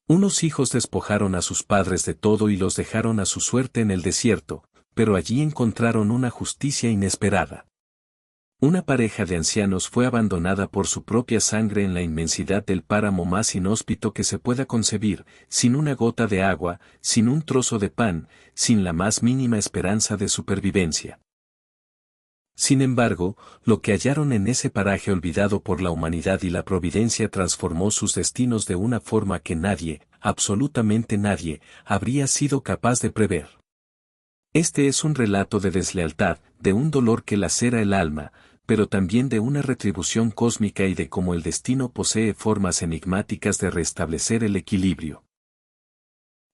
Unos hijos despojaron a sus padres de todo y los dejaron a su suerte en el desierto, pero allí encontraron una justicia inesperada. Una pareja de ancianos fue abandonada por su propia sangre en la inmensidad del páramo más inhóspito que se pueda concebir, sin una gota de agua, sin un trozo de pan, sin la más mínima esperanza de supervivencia. Sin embargo, lo que hallaron en ese paraje olvidado por la humanidad y la providencia transformó sus destinos de una forma que nadie, absolutamente nadie, habría sido capaz de prever. Este es un relato de deslealtad, de un dolor que lacera el alma, pero también de una retribución cósmica y de cómo el destino posee formas enigmáticas de restablecer el equilibrio.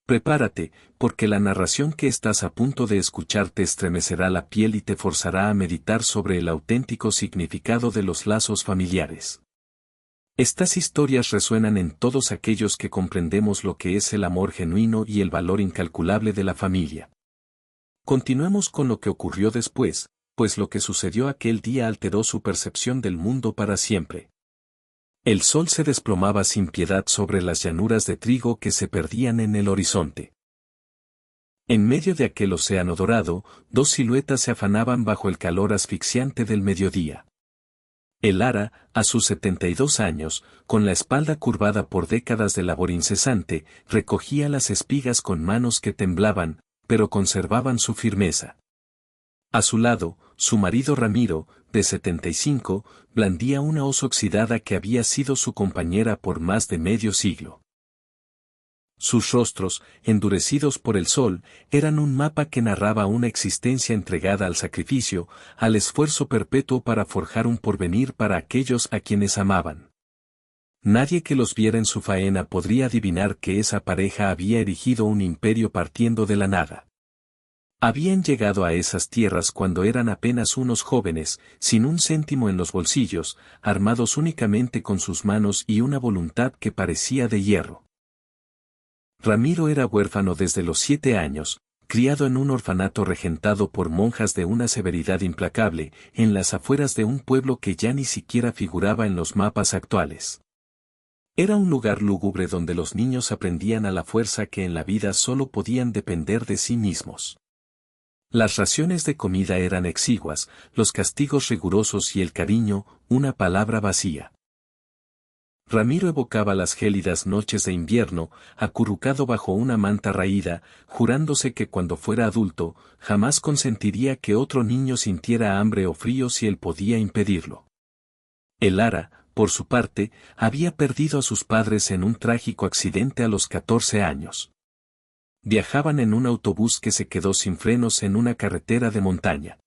Prepárate, porque la narración que estás a punto de escuchar te estremecerá la piel y te forzará a meditar sobre el auténtico significado de los lazos familiares. Estas historias resuenan en todos aquellos que comprendemos lo que es el amor genuino y el valor incalculable de la familia. Continuemos con lo que ocurrió después, pues lo que sucedió aquel día alteró su percepción del mundo para siempre. El sol se desplomaba sin piedad sobre las llanuras de trigo que se perdían en el horizonte. En medio de aquel océano dorado, dos siluetas se afanaban bajo el calor asfixiante del mediodía. El ara, a sus 72 años, con la espalda curvada por décadas de labor incesante, recogía las espigas con manos que temblaban, pero conservaban su firmeza. A su lado, su marido Ramiro, de 75, blandía una hoz oxidada que había sido su compañera por más de medio siglo. Sus rostros, endurecidos por el sol, eran un mapa que narraba una existencia entregada al sacrificio, al esfuerzo perpetuo para forjar un porvenir para aquellos a quienes amaban. Nadie que los viera en su faena podría adivinar que esa pareja había erigido un imperio partiendo de la nada. Habían llegado a esas tierras cuando eran apenas unos jóvenes, sin un céntimo en los bolsillos, armados únicamente con sus manos y una voluntad que parecía de hierro. Ramiro era huérfano desde los 7 años, criado en un orfanato regentado por monjas de una severidad implacable, en las afueras de un pueblo que ya ni siquiera figuraba en los mapas actuales. Era un lugar lúgubre donde los niños aprendían a la fuerza que en la vida solo podían depender de sí mismos. Las raciones de comida eran exiguas, los castigos rigurosos y el cariño, una palabra vacía. Ramiro evocaba las gélidas noches de invierno, acurrucado bajo una manta raída, jurándose que cuando fuera adulto, jamás consentiría que otro niño sintiera hambre o frío si él podía impedirlo. El ara, por su parte, había perdido a sus padres en un trágico accidente a los 14 años. Viajaban en un autobús que se quedó sin frenos en una carretera de montaña.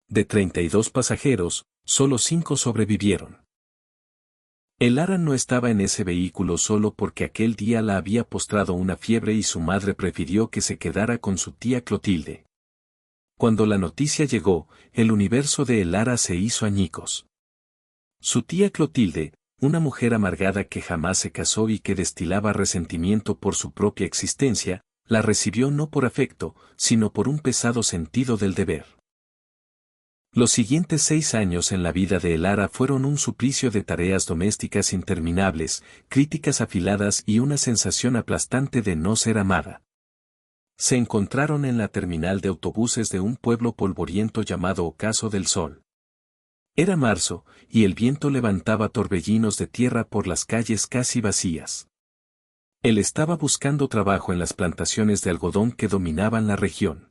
De 32 pasajeros, solo 5 sobrevivieron. El ara no estaba en ese vehículo solo porque aquel día la había postrado una fiebre y su madre prefirió que se quedara con su tía Clotilde. Cuando la noticia llegó, el universo de el ara se hizo añicos. Su tía Clotilde, una mujer amargada que jamás se casó y que destilaba resentimiento por su propia existencia, la recibió no por afecto, sino por un pesado sentido del deber. Los siguientes 6 años en la vida de el ara fueron un suplicio de tareas domésticas interminables, críticas afiladas y una sensación aplastante de no ser amada. Se encontraron en la terminal de autobuses de un pueblo polvoriento llamado Ocaso del Sol. Era marzo, y el viento levantaba torbellinos de tierra por las calles casi vacías. Él estaba buscando trabajo en las plantaciones de algodón que dominaban la región.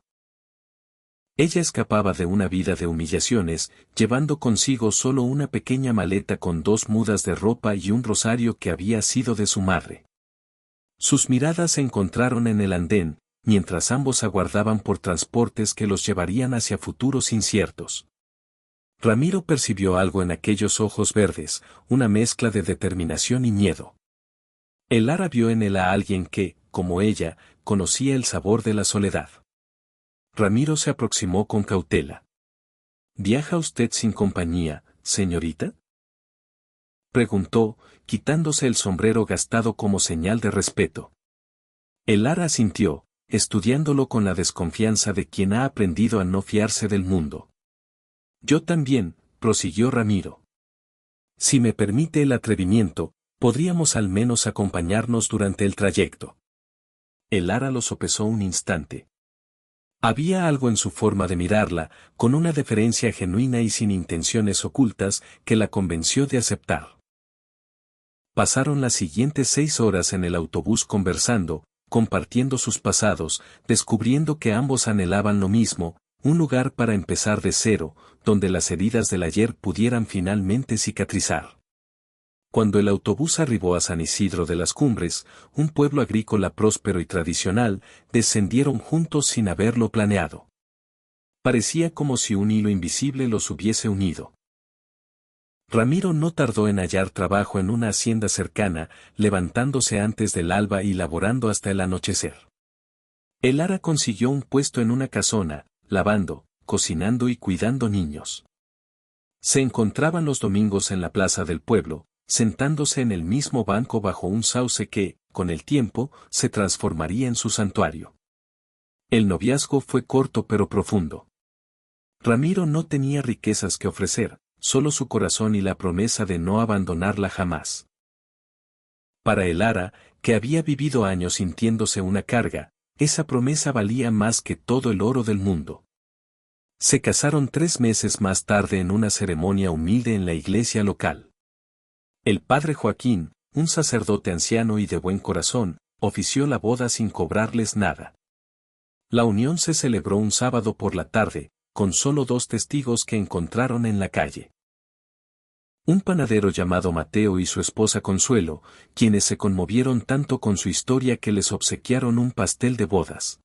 Ella escapaba de una vida de humillaciones, llevando consigo solo una pequeña maleta con 2 mudas de ropa y un rosario que había sido de su madre. Sus miradas se encontraron en el andén, mientras ambos aguardaban por transportes que los llevarían hacia futuros inciertos. Ramiro percibió algo en aquellos ojos verdes, una mezcla de determinación y miedo. El ara vio en él a alguien que, como ella, conocía el sabor de la soledad. Ramiro se aproximó con cautela. ¿Viaja usted sin compañía, señorita?, preguntó, quitándose el sombrero gastado como señal de respeto. El ara asintió, estudiándolo con la desconfianza de quien ha aprendido a no fiarse del mundo. Yo también, prosiguió Ramiro. Si me permite el atrevimiento, Podríamos al menos acompañarnos durante el trayecto. El Lara lo sopesó un instante. Había algo en su forma de mirarla, con una deferencia genuina y sin intenciones ocultas, que la convenció de aceptar. Pasaron las siguientes 6 horas en el autobús conversando, compartiendo sus pasados, descubriendo que ambos anhelaban lo mismo, un lugar para empezar de cero, donde las heridas del ayer pudieran finalmente cicatrizar. Cuando el autobús arribó a San Isidro de las Cumbres, un pueblo agrícola próspero y tradicional, descendieron juntos sin haberlo planeado. Parecía como si un hilo invisible los hubiese unido. Ramiro no tardó en hallar trabajo en una hacienda cercana, levantándose antes del alba y laborando hasta el anochecer. El Lara consiguió un puesto en una casona, lavando, cocinando y cuidando niños. Se encontraban los domingos en la plaza del pueblo, sentándose en el mismo banco bajo un sauce que, con el tiempo, se transformaría en su santuario. El noviazgo fue corto pero profundo. Ramiro no tenía riquezas que ofrecer, solo su corazón y la promesa de no abandonarla jamás. Para el Lara, que había vivido años sintiéndose una carga, esa promesa valía más que todo el oro del mundo. Se casaron 3 meses más tarde en una ceremonia humilde en la iglesia local. El padre Joaquín, un sacerdote anciano y de buen corazón, ofició la boda sin cobrarles nada. La unión se celebró un sábado por la tarde, con solo 2 testigos que encontraron en la calle. Un panadero llamado Mateo y su esposa Consuelo, quienes se conmovieron tanto con su historia que les obsequiaron un pastel de bodas.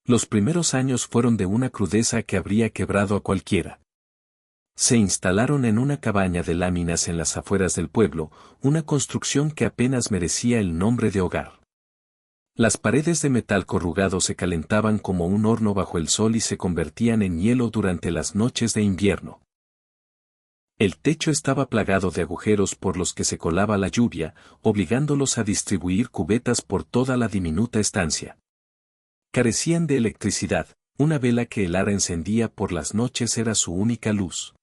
Los primeros años fueron de una crudeza que habría quebrado a cualquiera. Se instalaron en una cabaña de láminas en las afueras del pueblo, una construcción que apenas merecía el nombre de hogar. Las paredes de metal corrugado se calentaban como un horno bajo el sol y se convertían en hielo durante las noches de invierno. El techo estaba plagado de agujeros por los que se colaba la lluvia, obligándolos a distribuir cubetas por toda la diminuta estancia. Carecían de electricidad, una vela que el Lara encendía por las noches era su única luz.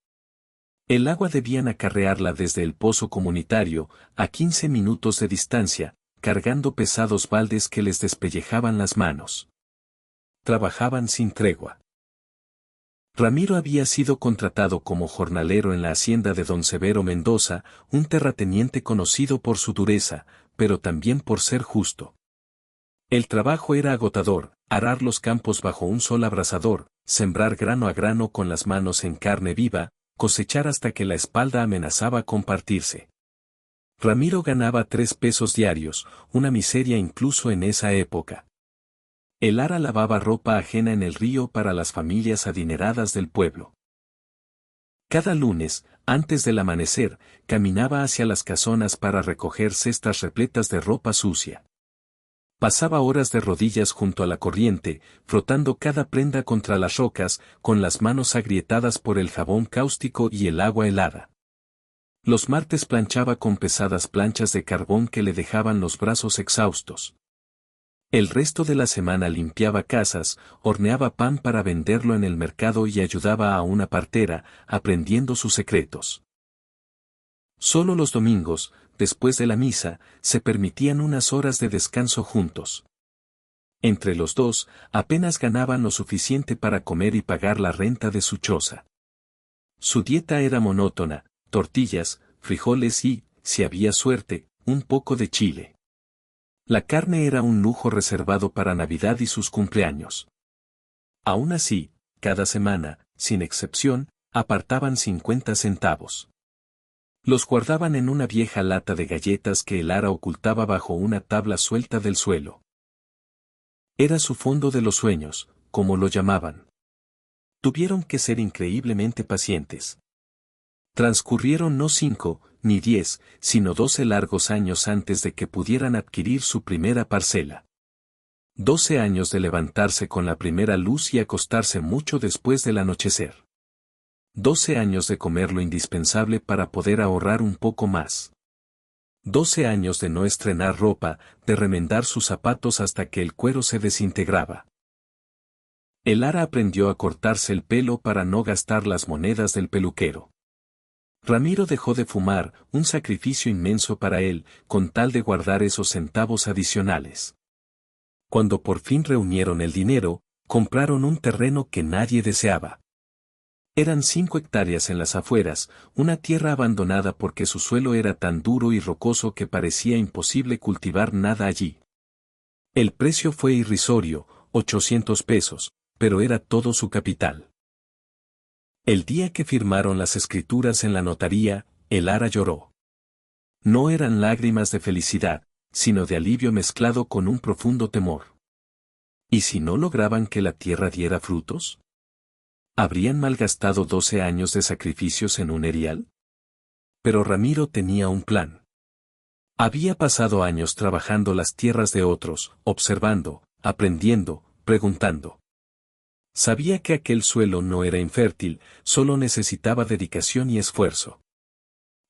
El agua debían acarrearla desde el pozo comunitario, a 15 minutos de distancia, cargando pesados baldes que les despellejaban las manos. Trabajaban sin tregua. Ramiro había sido contratado como jornalero en la hacienda de don Severo Mendoza, un terrateniente conocido por su dureza, pero también por ser justo. El trabajo era agotador, arar los campos bajo un sol abrasador, sembrar grano a grano con las manos en carne viva, cosechar hasta que la espalda amenazaba con partirse. Ramiro ganaba 3 pesos diarios, una miseria incluso en esa época. El Lara lavaba ropa ajena en el río para las familias adineradas del pueblo. Cada lunes, antes del amanecer, caminaba hacia las casonas para recoger cestas repletas de ropa sucia. Pasaba horas de rodillas junto a la corriente, frotando cada prenda contra las rocas, con las manos agrietadas por el jabón cáustico y el agua helada. Los martes planchaba con pesadas planchas de carbón que le dejaban los brazos exhaustos. El resto de la semana limpiaba casas, horneaba pan para venderlo en el mercado y ayudaba a una partera, aprendiendo sus secretos. Solo los domingos, después de la misa, se permitían unas horas de descanso juntos. Entre los dos, apenas ganaban lo suficiente para comer y pagar la renta de su choza. Su dieta era monótona, tortillas, frijoles y, si había suerte, un poco de chile. La carne era un lujo reservado para Navidad y sus cumpleaños. Aún así, cada semana, sin excepción, apartaban 50 centavos. Los guardaban en una vieja lata de galletas que el Lara ocultaba bajo una tabla suelta del suelo. Era su fondo de los sueños, como lo llamaban. Tuvieron que ser increíblemente pacientes. Transcurrieron no 5, ni 10, sino 12 largos años antes de que pudieran adquirir su primera parcela. 12 años de levantarse con la primera luz y acostarse mucho después del anochecer. 12 años de comer lo indispensable para poder ahorrar un poco más. 12 años de no estrenar ropa, de remendar sus zapatos hasta que el cuero se desintegraba. El Lara aprendió a cortarse el pelo para no gastar las monedas del peluquero. Ramiro dejó de fumar, un sacrificio inmenso para él, con tal de guardar esos centavos adicionales. Cuando por fin reunieron el dinero, compraron un terreno que nadie deseaba. Eran 5 hectáreas en las afueras, una tierra abandonada porque su suelo era tan duro y rocoso que parecía imposible cultivar nada allí. El precio fue irrisorio, 800 pesos, pero era todo su capital. El día que firmaron las escrituras en la notaría, el Ara lloró. No eran lágrimas de felicidad, sino de alivio mezclado con un profundo temor. ¿Y si no lograban que la tierra diera frutos? ¿Habrían malgastado 12 años de sacrificios en un erial? Pero Ramiro tenía un plan. Había pasado años trabajando las tierras de otros, observando, aprendiendo, preguntando. Sabía que aquel suelo no era infértil, solo necesitaba dedicación y esfuerzo.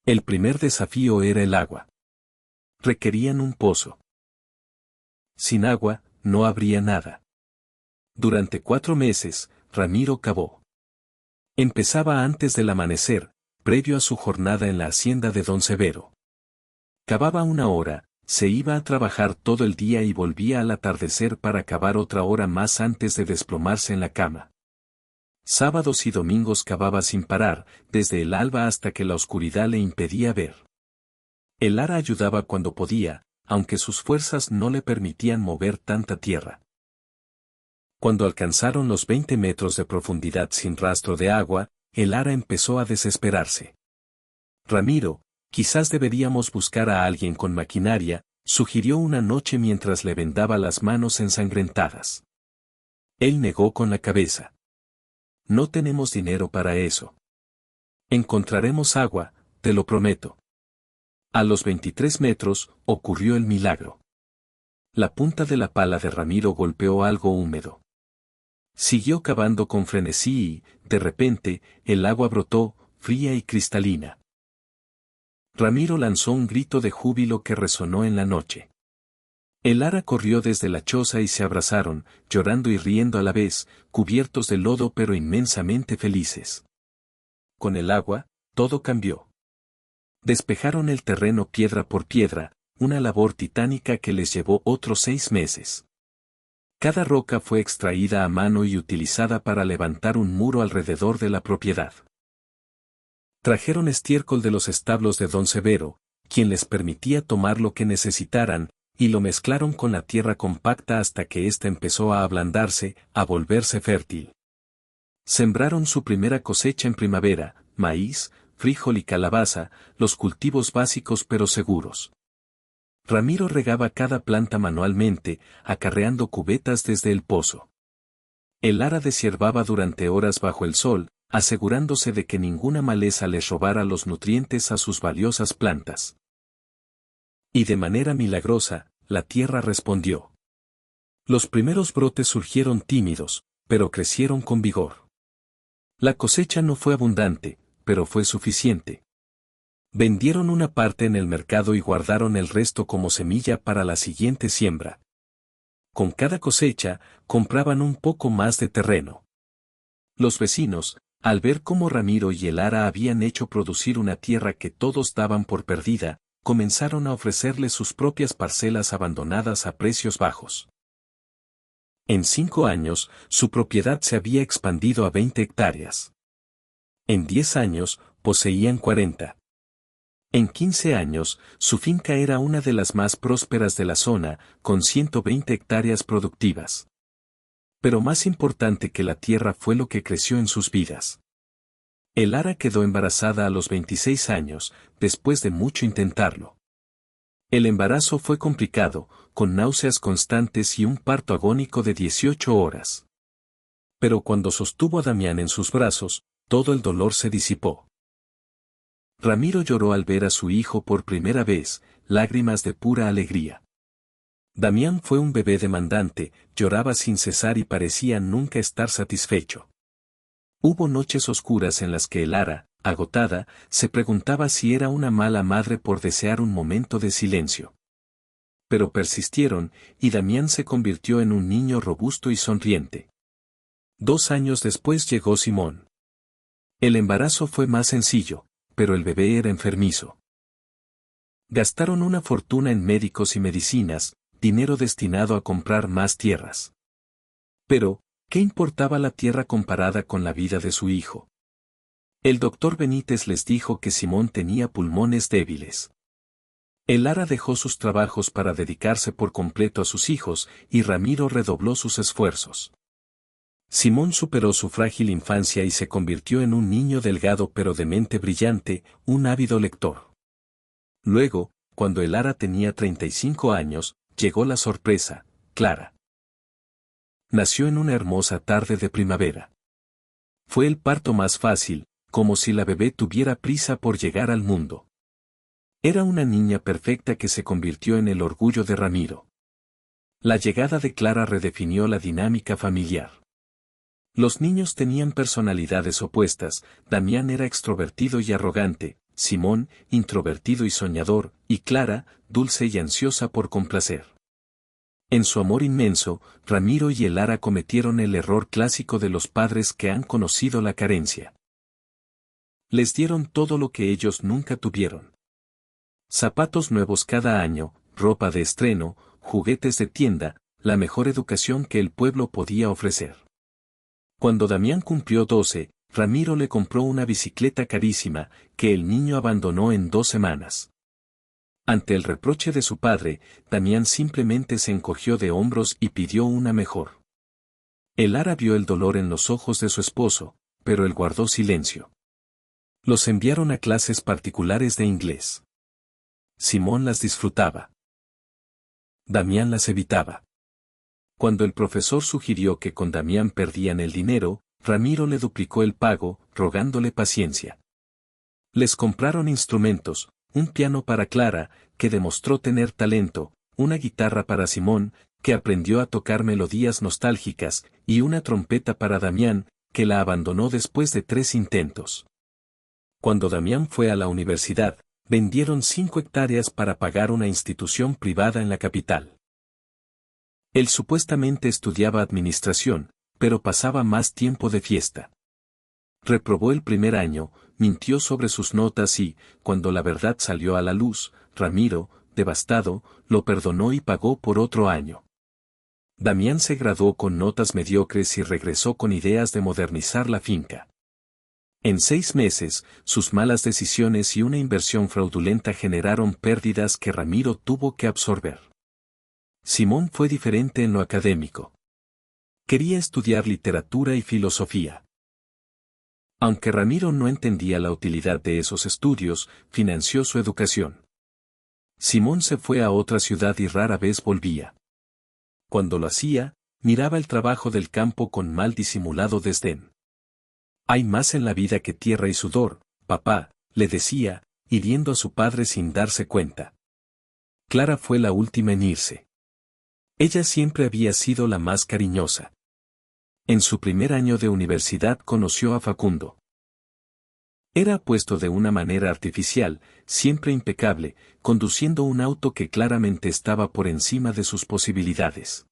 El primer desafío era el agua. Requerían un pozo. Sin agua, no habría nada. Durante 4 meses, Ramiro cavó. Empezaba antes del amanecer, previo a su jornada en la hacienda de Don Severo. Cavaba 1 hora, se iba a trabajar todo el día y volvía al atardecer para cavar otra hora más antes de desplomarse en la cama. Sábados y domingos cavaba sin parar, desde el alba hasta que la oscuridad le impedía ver. El Ara ayudaba cuando podía, aunque sus fuerzas no le permitían mover tanta tierra. Cuando alcanzaron los 20 metros de profundidad sin rastro de agua, el Ara empezó a desesperarse. Ramiro, quizás deberíamos buscar a alguien con maquinaria, sugirió una noche mientras le vendaba las manos ensangrentadas. Él negó con la cabeza. No tenemos dinero para eso. Encontraremos agua, te lo prometo. A los 23 metros, ocurrió el milagro. La punta de la pala de Ramiro golpeó algo húmedo. Siguió cavando con frenesí y, de repente, el agua brotó, fría y cristalina. Ramiro lanzó un grito de júbilo que resonó en la noche. El Ara corrió desde la choza y se abrazaron, llorando y riendo a la vez, cubiertos de lodo pero inmensamente felices. Con el agua, todo cambió. Despejaron el terreno piedra por piedra, una labor titánica que les llevó otros 6 meses. Cada roca fue extraída a mano y utilizada para levantar un muro alrededor de la propiedad. Trajeron estiércol de los establos de Don Severo, quien les permitía tomar lo que necesitaran, y lo mezclaron con la tierra compacta hasta que ésta empezó a ablandarse, a volverse fértil. Sembraron su primera cosecha en primavera, maíz, frijol y calabaza, los cultivos básicos pero seguros. Ramiro regaba cada planta manualmente, acarreando cubetas desde el pozo. El Ara deshiervaba durante horas bajo el sol, asegurándose de que ninguna maleza les robara los nutrientes a sus valiosas plantas. Y de manera milagrosa, la tierra respondió. Los primeros brotes surgieron tímidos, pero crecieron con vigor. La cosecha no fue abundante, pero fue suficiente. Vendieron una parte en el mercado y guardaron el resto como semilla para la siguiente siembra. Con cada cosecha, compraban un poco más de terreno. Los vecinos, al ver cómo Ramiro y el Ara habían hecho producir una tierra que todos daban por perdida, comenzaron a ofrecerle sus propias parcelas abandonadas a precios bajos. En 5 años, su propiedad se había expandido a 20 hectáreas. En 10 años, poseían 40. En 15 años, su finca era una de las más prósperas de la zona, con 120 hectáreas productivas. Pero más importante que la tierra fue lo que creció en sus vidas. El Ara quedó embarazada a los 26 años, después de mucho intentarlo. El embarazo fue complicado, con náuseas constantes y un parto agónico de 18 horas. Pero cuando sostuvo a Damián en sus brazos, todo el dolor se disipó. Ramiro lloró al ver a su hijo por primera vez, lágrimas de pura alegría. Damián fue un bebé demandante, lloraba sin cesar y parecía nunca estar satisfecho. Hubo noches oscuras en las que el Ara, agotada, se preguntaba si era una mala madre por desear un momento de silencio. Pero persistieron, y Damián se convirtió en un niño robusto y sonriente. 2 años después llegó Simón. El embarazo fue más sencillo, pero el bebé era enfermizo. Gastaron una fortuna en médicos y medicinas, dinero destinado a comprar más tierras. Pero, ¿qué importaba la tierra comparada con la vida de su hijo? El doctor Benítez les dijo que Simón tenía pulmones débiles. El Lara dejó sus trabajos para dedicarse por completo a sus hijos, y Ramiro redobló sus esfuerzos. Simón superó su frágil infancia y se convirtió en un niño delgado pero de mente brillante, un ávido lector. Luego, cuando el Lara tenía 35 años, llegó la sorpresa: Clara. Nació en una hermosa tarde de primavera. Fue el parto más fácil, como si la bebé tuviera prisa por llegar al mundo. Era una niña perfecta que se convirtió en el orgullo de Ramiro. La llegada de Clara redefinió la dinámica familiar. Los niños tenían personalidades opuestas: Damián era extrovertido y arrogante, Simón, introvertido y soñador, y Clara, dulce y ansiosa por complacer. En su amor inmenso, Ramiro y el Lara cometieron el error clásico de los padres que han conocido la carencia. Les dieron todo lo que ellos nunca tuvieron. Zapatos nuevos cada año, ropa de estreno, juguetes de tienda, la mejor educación que el pueblo podía ofrecer. Cuando Damián cumplió 12, Ramiro le compró una bicicleta carísima, que el niño abandonó en 2 semanas. Ante el reproche de su padre, Damián simplemente se encogió de hombros y pidió una mejor. El Lara vio el dolor en los ojos de su esposo, pero él guardó silencio. Los enviaron a clases particulares de inglés. Simón las disfrutaba. Damián las evitaba. Cuando el profesor sugirió que con Damián perdían el dinero, Ramiro le duplicó el pago, rogándole paciencia. Les compraron instrumentos: un piano para Clara, que demostró tener talento, una guitarra para Simón, que aprendió a tocar melodías nostálgicas, y una trompeta para Damián, que la abandonó después de 3 intentos. Cuando Damián fue a la universidad, vendieron 5 hectáreas para pagar una institución privada en la capital. Él supuestamente estudiaba administración, pero pasaba más tiempo de fiesta. Reprobó el primer año, mintió sobre sus notas y, cuando la verdad salió a la luz, Ramiro, devastado, lo perdonó y pagó por otro año. Damián se graduó con notas mediocres y regresó con ideas de modernizar la finca. En 6 meses, sus malas decisiones y una inversión fraudulenta generaron pérdidas que Ramiro tuvo que absorber. Simón fue diferente en lo académico. Quería estudiar literatura y filosofía. Aunque Ramiro no entendía la utilidad de esos estudios, financió su educación. Simón se fue a otra ciudad y rara vez volvía. Cuando lo hacía, miraba el trabajo del campo con mal disimulado desdén. Hay más en la vida que tierra y sudor, papá, le decía, hiriendo a su padre sin darse cuenta. Clara fue la última en irse. Ella siempre había sido la más cariñosa. En su primer año de universidad conoció a Facundo. Era apuesto de una manera artificial, siempre impecable, conduciendo un auto que claramente estaba por encima de sus posibilidades.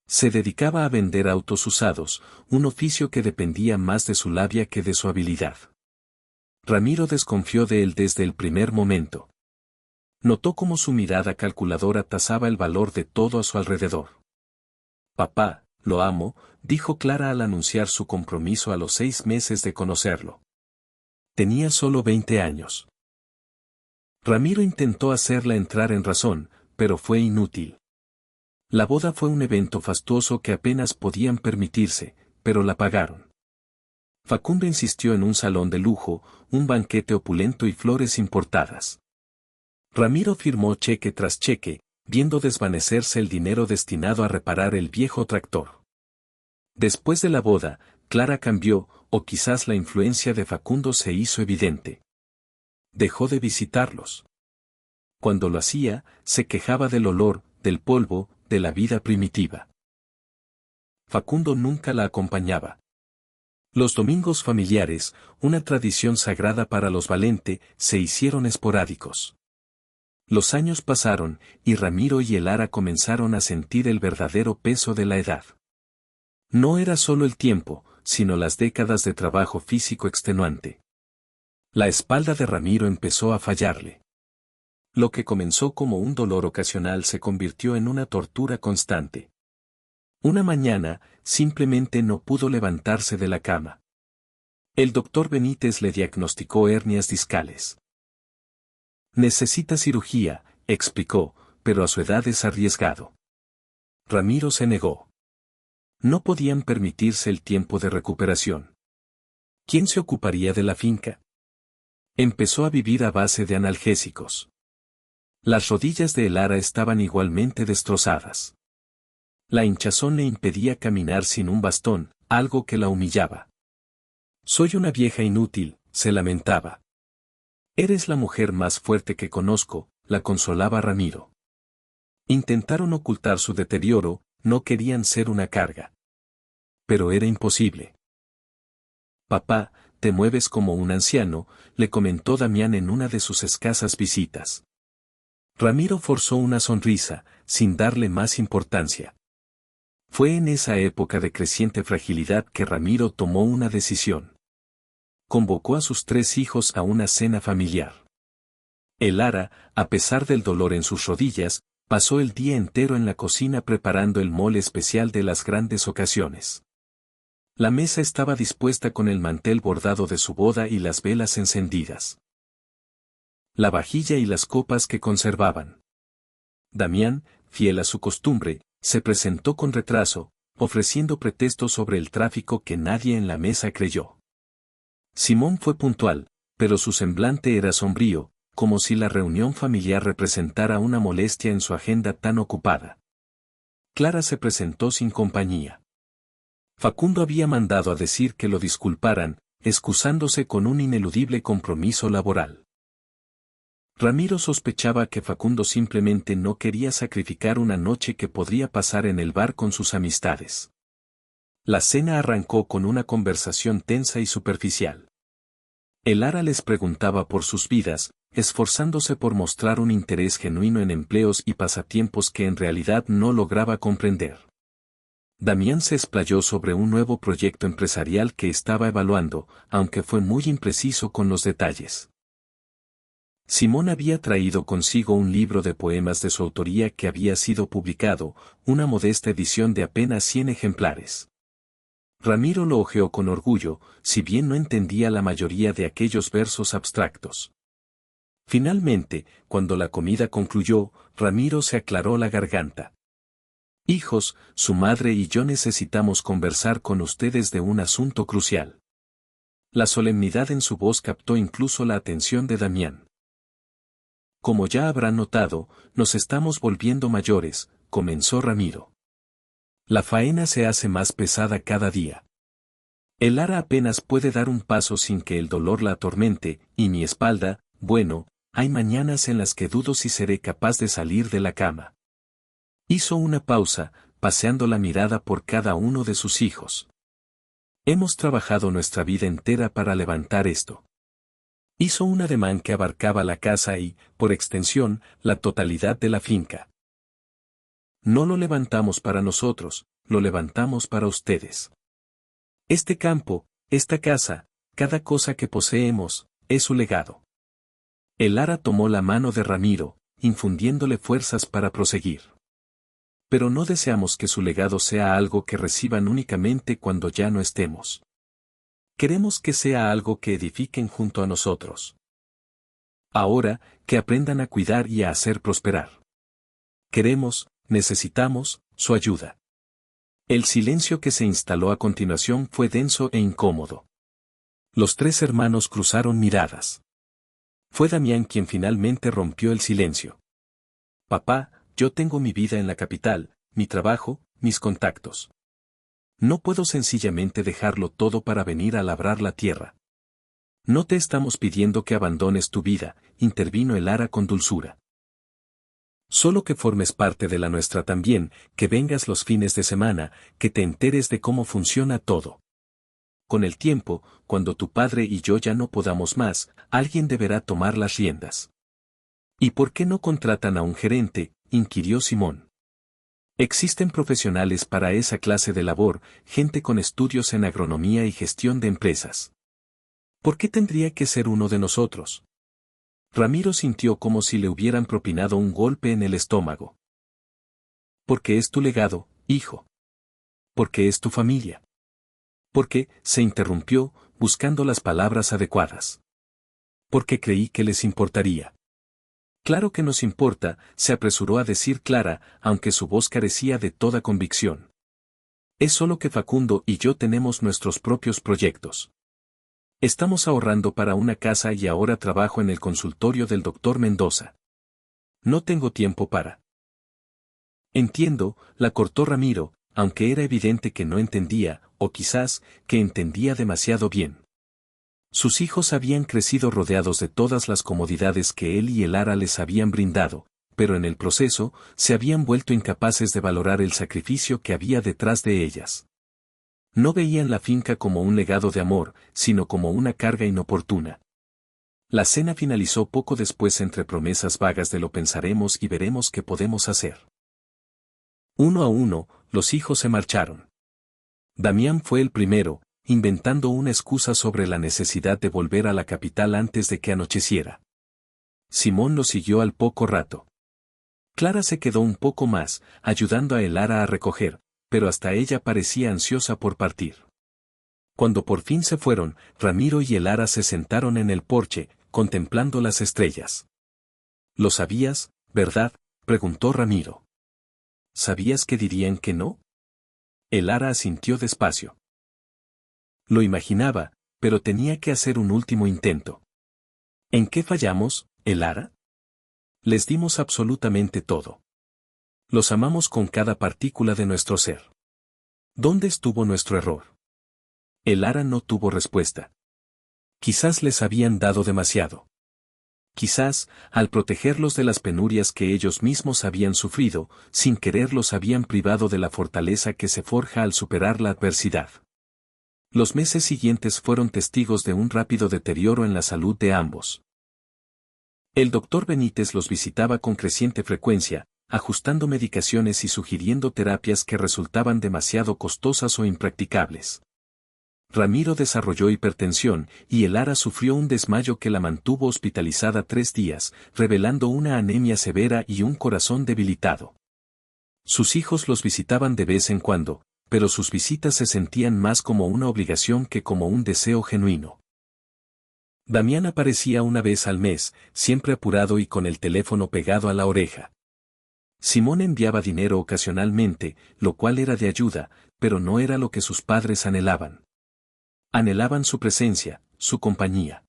Se dedicaba a vender autos usados, un oficio que dependía más de su labia que de su habilidad. Ramiro desconfió de él desde el primer momento. Notó cómo su mirada calculadora tasaba el valor de todo a su alrededor. Papá, lo amo, dijo Clara al anunciar su compromiso a los 6 meses de conocerlo. Tenía solo 20 años. Ramiro intentó hacerla entrar en razón, pero fue inútil. La boda fue un evento fastuoso que apenas podían permitirse, pero la pagaron. Facundo insistió en un salón de lujo, un banquete opulento y flores importadas. Ramiro firmó cheque tras cheque, viendo desvanecerse el dinero destinado a reparar el viejo tractor. Después de la boda, Clara cambió, o quizás la influencia de Facundo se hizo evidente. Dejó de visitarlos. Cuando lo hacía, se quejaba del olor, del polvo, de la vida primitiva. Facundo nunca la acompañaba. Los domingos familiares, una tradición sagrada para los Valente, se hicieron esporádicos. Los años pasaron, y Ramiro y el Lara comenzaron a sentir el verdadero peso de la edad. No era solo el tiempo, sino las décadas de trabajo físico extenuante. La espalda de Ramiro empezó a fallarle. Lo que comenzó como un dolor ocasional se convirtió en una tortura constante. Una mañana, simplemente no pudo levantarse de la cama. El doctor Benítez le diagnosticó hernias discales. Necesita cirugía, explicó, pero a su edad es arriesgado. Ramiro se negó. No podían permitirse el tiempo de recuperación. ¿Quién se ocuparía de la finca? Empezó a vivir a base de analgésicos. Las rodillas de Elara estaban igualmente destrozadas. La hinchazón le impedía caminar sin un bastón, algo que la humillaba. Soy una vieja inútil, se lamentaba. Eres la mujer más fuerte que conozco, la consolaba Ramiro. Intentaron ocultar su deterioro, no querían ser una carga. Pero era imposible. Papá, te mueves como un anciano, le comentó Damián en una de sus escasas visitas. Ramiro forzó una sonrisa, sin darle más importancia. Fue en esa época de creciente fragilidad que Ramiro tomó una decisión. Convocó a sus 3 hijos a una cena familiar. Elara, a pesar del dolor en sus rodillas, pasó el día entero en la cocina preparando el mole especial de las grandes ocasiones. La mesa estaba dispuesta con el mantel bordado de su boda y las velas encendidas. La vajilla y las copas que conservaban. Damián, fiel a su costumbre, se presentó con retraso, ofreciendo pretextos sobre el tráfico que nadie en la mesa creyó. Simón fue puntual, pero su semblante era sombrío, como si la reunión familiar representara una molestia en su agenda tan ocupada. Clara se presentó sin compañía. Facundo había mandado a decir que lo disculparan, excusándose con un ineludible compromiso laboral. Ramiro sospechaba que Facundo simplemente no quería sacrificar una noche que podría pasar en el bar con sus amistades. La cena arrancó con una conversación tensa y superficial. Elara les preguntaba por sus vidas, esforzándose por mostrar un interés genuino en empleos y pasatiempos que en realidad no lograba comprender. Damián se explayó sobre un nuevo proyecto empresarial que estaba evaluando, aunque fue muy impreciso con los detalles. Simón había traído consigo un libro de poemas de su autoría que había sido publicado, una modesta edición de apenas 100 ejemplares. Ramiro lo hojeó con orgullo, si bien no entendía la mayoría de aquellos versos abstractos. Finalmente, cuando la comida concluyó, Ramiro se aclaró la garganta. Hijos, su madre y yo necesitamos conversar con ustedes de un asunto crucial. La solemnidad en su voz captó incluso la atención de Damián. Como ya habrán notado, nos estamos volviendo mayores, comenzó Ramiro. La faena se hace más pesada cada día. Elara apenas puede dar un paso sin que el dolor la atormente, y mi espalda, bueno, hay mañanas en las que dudo si seré capaz de salir de la cama. Hizo una pausa, paseando la mirada por cada uno de sus hijos. Hemos trabajado nuestra vida entera para levantar esto. Hizo un ademán que abarcaba la casa y, por extensión, la totalidad de la finca. No lo levantamos para nosotros, lo levantamos para ustedes. Este campo, esta casa, cada cosa que poseemos, es su legado. Elara tomó la mano de Ramiro, infundiéndole fuerzas para proseguir. Pero no deseamos que su legado sea algo que reciban únicamente cuando ya no estemos. Queremos que sea algo que edifiquen junto a nosotros. Ahora, que aprendan a cuidar y a hacer prosperar. Necesitamos, su ayuda. El silencio que se instaló a continuación fue denso e incómodo. Los 3 hermanos cruzaron miradas. Fue Damián quien finalmente rompió el silencio. Papá, yo tengo mi vida en la capital, mi trabajo, mis contactos. No puedo sencillamente dejarlo todo para venir a labrar la tierra. No te estamos pidiendo que abandones tu vida, intervino Elara con dulzura. Solo que formes parte de la nuestra también, que vengas los fines de semana, que te enteres de cómo funciona todo. Con el tiempo, cuando tu padre y yo ya no podamos más, alguien deberá tomar las riendas. ¿Y por qué no contratan a un gerente?, inquirió Simón. Existen profesionales para esa clase de labor, gente con estudios en agronomía y gestión de empresas. ¿Por qué tendría que ser uno de nosotros? Ramiro sintió como si le hubieran propinado un golpe en el estómago. Porque es tu legado, hijo. Porque es tu familia. Porque, se interrumpió, buscando las palabras adecuadas. Porque creí que les importaría. Claro que nos importa, se apresuró a decir Clara, aunque su voz carecía de toda convicción. Es solo que Facundo y yo tenemos nuestros propios proyectos. Estamos ahorrando para una casa y ahora trabajo en el consultorio del doctor Mendoza. No tengo tiempo para. Entiendo, la cortó Ramiro, aunque era evidente que no entendía, o quizás, que entendía demasiado bien. Sus hijos habían crecido rodeados de todas las comodidades que él y Elara les habían brindado, pero en el proceso, se habían vuelto incapaces de valorar el sacrificio que había detrás de ellas. No veían la finca como un legado de amor, sino como una carga inoportuna. La cena finalizó poco después entre promesas vagas de lo pensaremos y veremos qué podemos hacer. Uno a uno, los hijos se marcharon. Damián fue el primero, inventando una excusa sobre la necesidad de volver a la capital antes de que anocheciera. Simón lo siguió al poco rato. Clara se quedó un poco más, ayudando a Elara a recoger, pero hasta ella parecía ansiosa por partir. Cuando por fin se fueron, Ramiro y Elara se sentaron en el porche, contemplando las estrellas. ¿Lo sabías, verdad?, preguntó Ramiro. ¿Sabías que dirían que no? Elara asintió despacio. Lo imaginaba, pero tenía que hacer un último intento. ¿En qué fallamos, Elara? Les dimos absolutamente todo. Los amamos con cada partícula de nuestro ser. ¿Dónde estuvo nuestro error? Elara no tuvo respuesta. Quizás les habían dado demasiado. Quizás, al protegerlos de las penurias que ellos mismos habían sufrido, sin querer los habían privado de la fortaleza que se forja al superar la adversidad. Los meses siguientes fueron testigos de un rápido deterioro en la salud de ambos. El doctor Benítez los visitaba con creciente frecuencia, ajustando medicaciones y sugiriendo terapias que resultaban demasiado costosas o impracticables. Ramiro desarrolló hipertensión, y Elara sufrió un desmayo que la mantuvo hospitalizada 3 días, revelando una anemia severa y un corazón debilitado. Sus hijos los visitaban de vez en cuando, pero sus visitas se sentían más como una obligación que como un deseo genuino. Damián aparecía una vez al mes, siempre apurado y con el teléfono pegado a la oreja. Simón enviaba dinero ocasionalmente, lo cual era de ayuda, pero no era lo que sus padres anhelaban. Anhelaban su presencia, su compañía.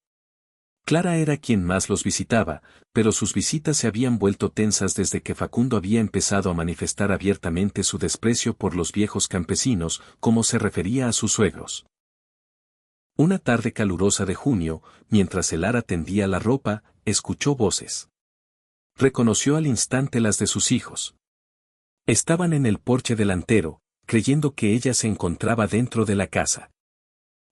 Clara era quien más los visitaba, pero sus visitas se habían vuelto tensas desde que Facundo había empezado a manifestar abiertamente su desprecio por los viejos campesinos, como se refería a sus suegros. Una tarde calurosa de junio, mientras Elara tendía la ropa, escuchó voces. Reconoció al instante las de sus hijos. Estaban en el porche delantero, creyendo que ella se encontraba dentro de la casa.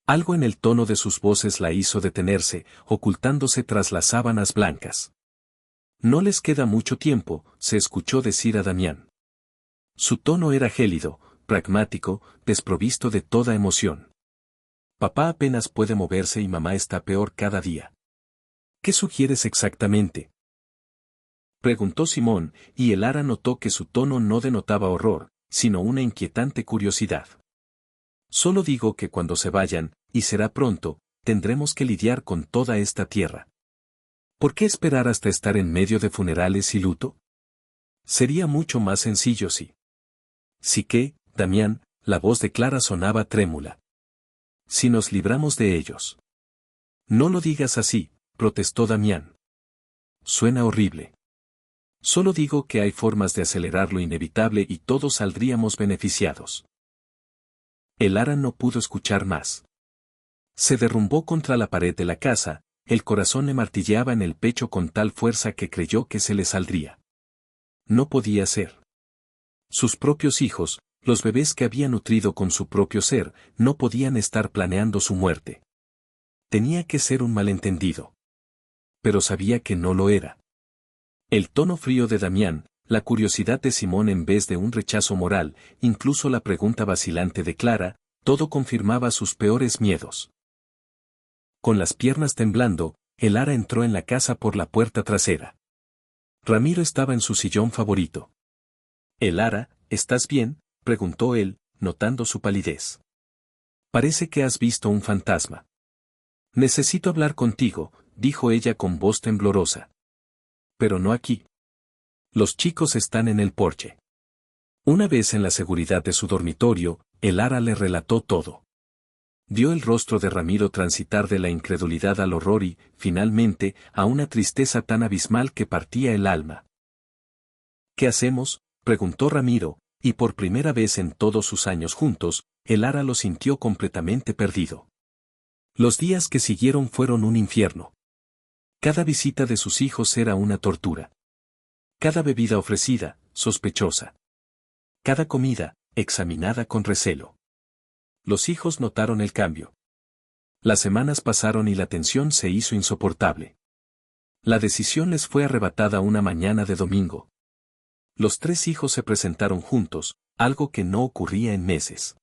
Algo en el tono de sus voces la hizo detenerse, ocultándose tras las sábanas blancas. No les queda mucho tiempo, se escuchó decir a Damián. Su tono era gélido, pragmático, desprovisto de toda emoción. Papá apenas puede moverse y mamá está peor cada día. ¿Qué sugieres exactamente?, preguntó Simón, y Elara notó que su tono no denotaba horror, sino una inquietante curiosidad. Solo digo que cuando se vayan, y será pronto, tendremos que lidiar con toda esta tierra. ¿Por qué esperar hasta estar en medio de funerales y luto? Sería mucho más sencillo si. Sí que, Damián, la voz de Clara sonaba trémula. Si nos libramos de ellos. No lo digas así, protestó Damián. Suena horrible. Solo digo que hay formas de acelerar lo inevitable y todos saldríamos beneficiados. Elara no pudo escuchar más. Se derrumbó contra la pared de la casa, el corazón le martilleaba en el pecho con tal fuerza que creyó que se le saldría. No podía ser. Sus propios hijos, los bebés que había nutrido con su propio ser, no podían estar planeando su muerte. Tenía que ser un malentendido. Pero sabía que no lo era. El tono frío de Damián, la curiosidad de Simón en vez de un rechazo moral, incluso la pregunta vacilante de Clara, todo confirmaba sus peores miedos. Con las piernas temblando, el Lara entró en la casa por la puerta trasera. Ramiro estaba en su sillón favorito. «El Lara, ¿estás bien?», preguntó él, notando su palidez. «Parece que has visto un fantasma». «Necesito hablar contigo», dijo ella con voz temblorosa. «Pero no aquí. Los chicos están en el porche». Una vez en la seguridad de su dormitorio, el Lara le relató todo. Vio el rostro de Ramiro transitar de la incredulidad al horror y, finalmente, a una tristeza tan abismal que partía el alma. «¿Qué hacemos?», preguntó Ramiro, y por primera vez en todos sus años juntos, el Lara lo sintió completamente perdido. Los días que siguieron fueron un infierno. Cada visita de sus hijos era una tortura. Cada bebida ofrecida, sospechosa. Cada comida, examinada con recelo. Los hijos notaron el cambio. Las semanas pasaron y la tensión se hizo insoportable. La decisión les fue arrebatada una mañana de domingo. Los 3 hijos se presentaron juntos, algo que no ocurría en meses.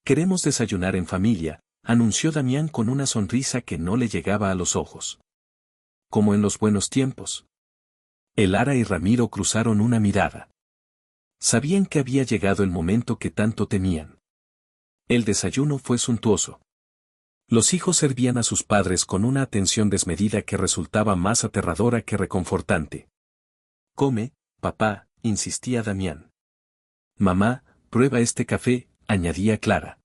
«Queremos desayunar en familia», anunció Damián con una sonrisa que no le llegaba a los ojos. Como en los buenos tiempos. El Lara y Ramiro cruzaron una mirada. Sabían que había llegado el momento que tanto temían. El desayuno fue suntuoso. Los hijos servían a sus padres con una atención desmedida que resultaba más aterradora que reconfortante. «Come, papá», insistía Damián. «Mamá, prueba este café», añadía Clara.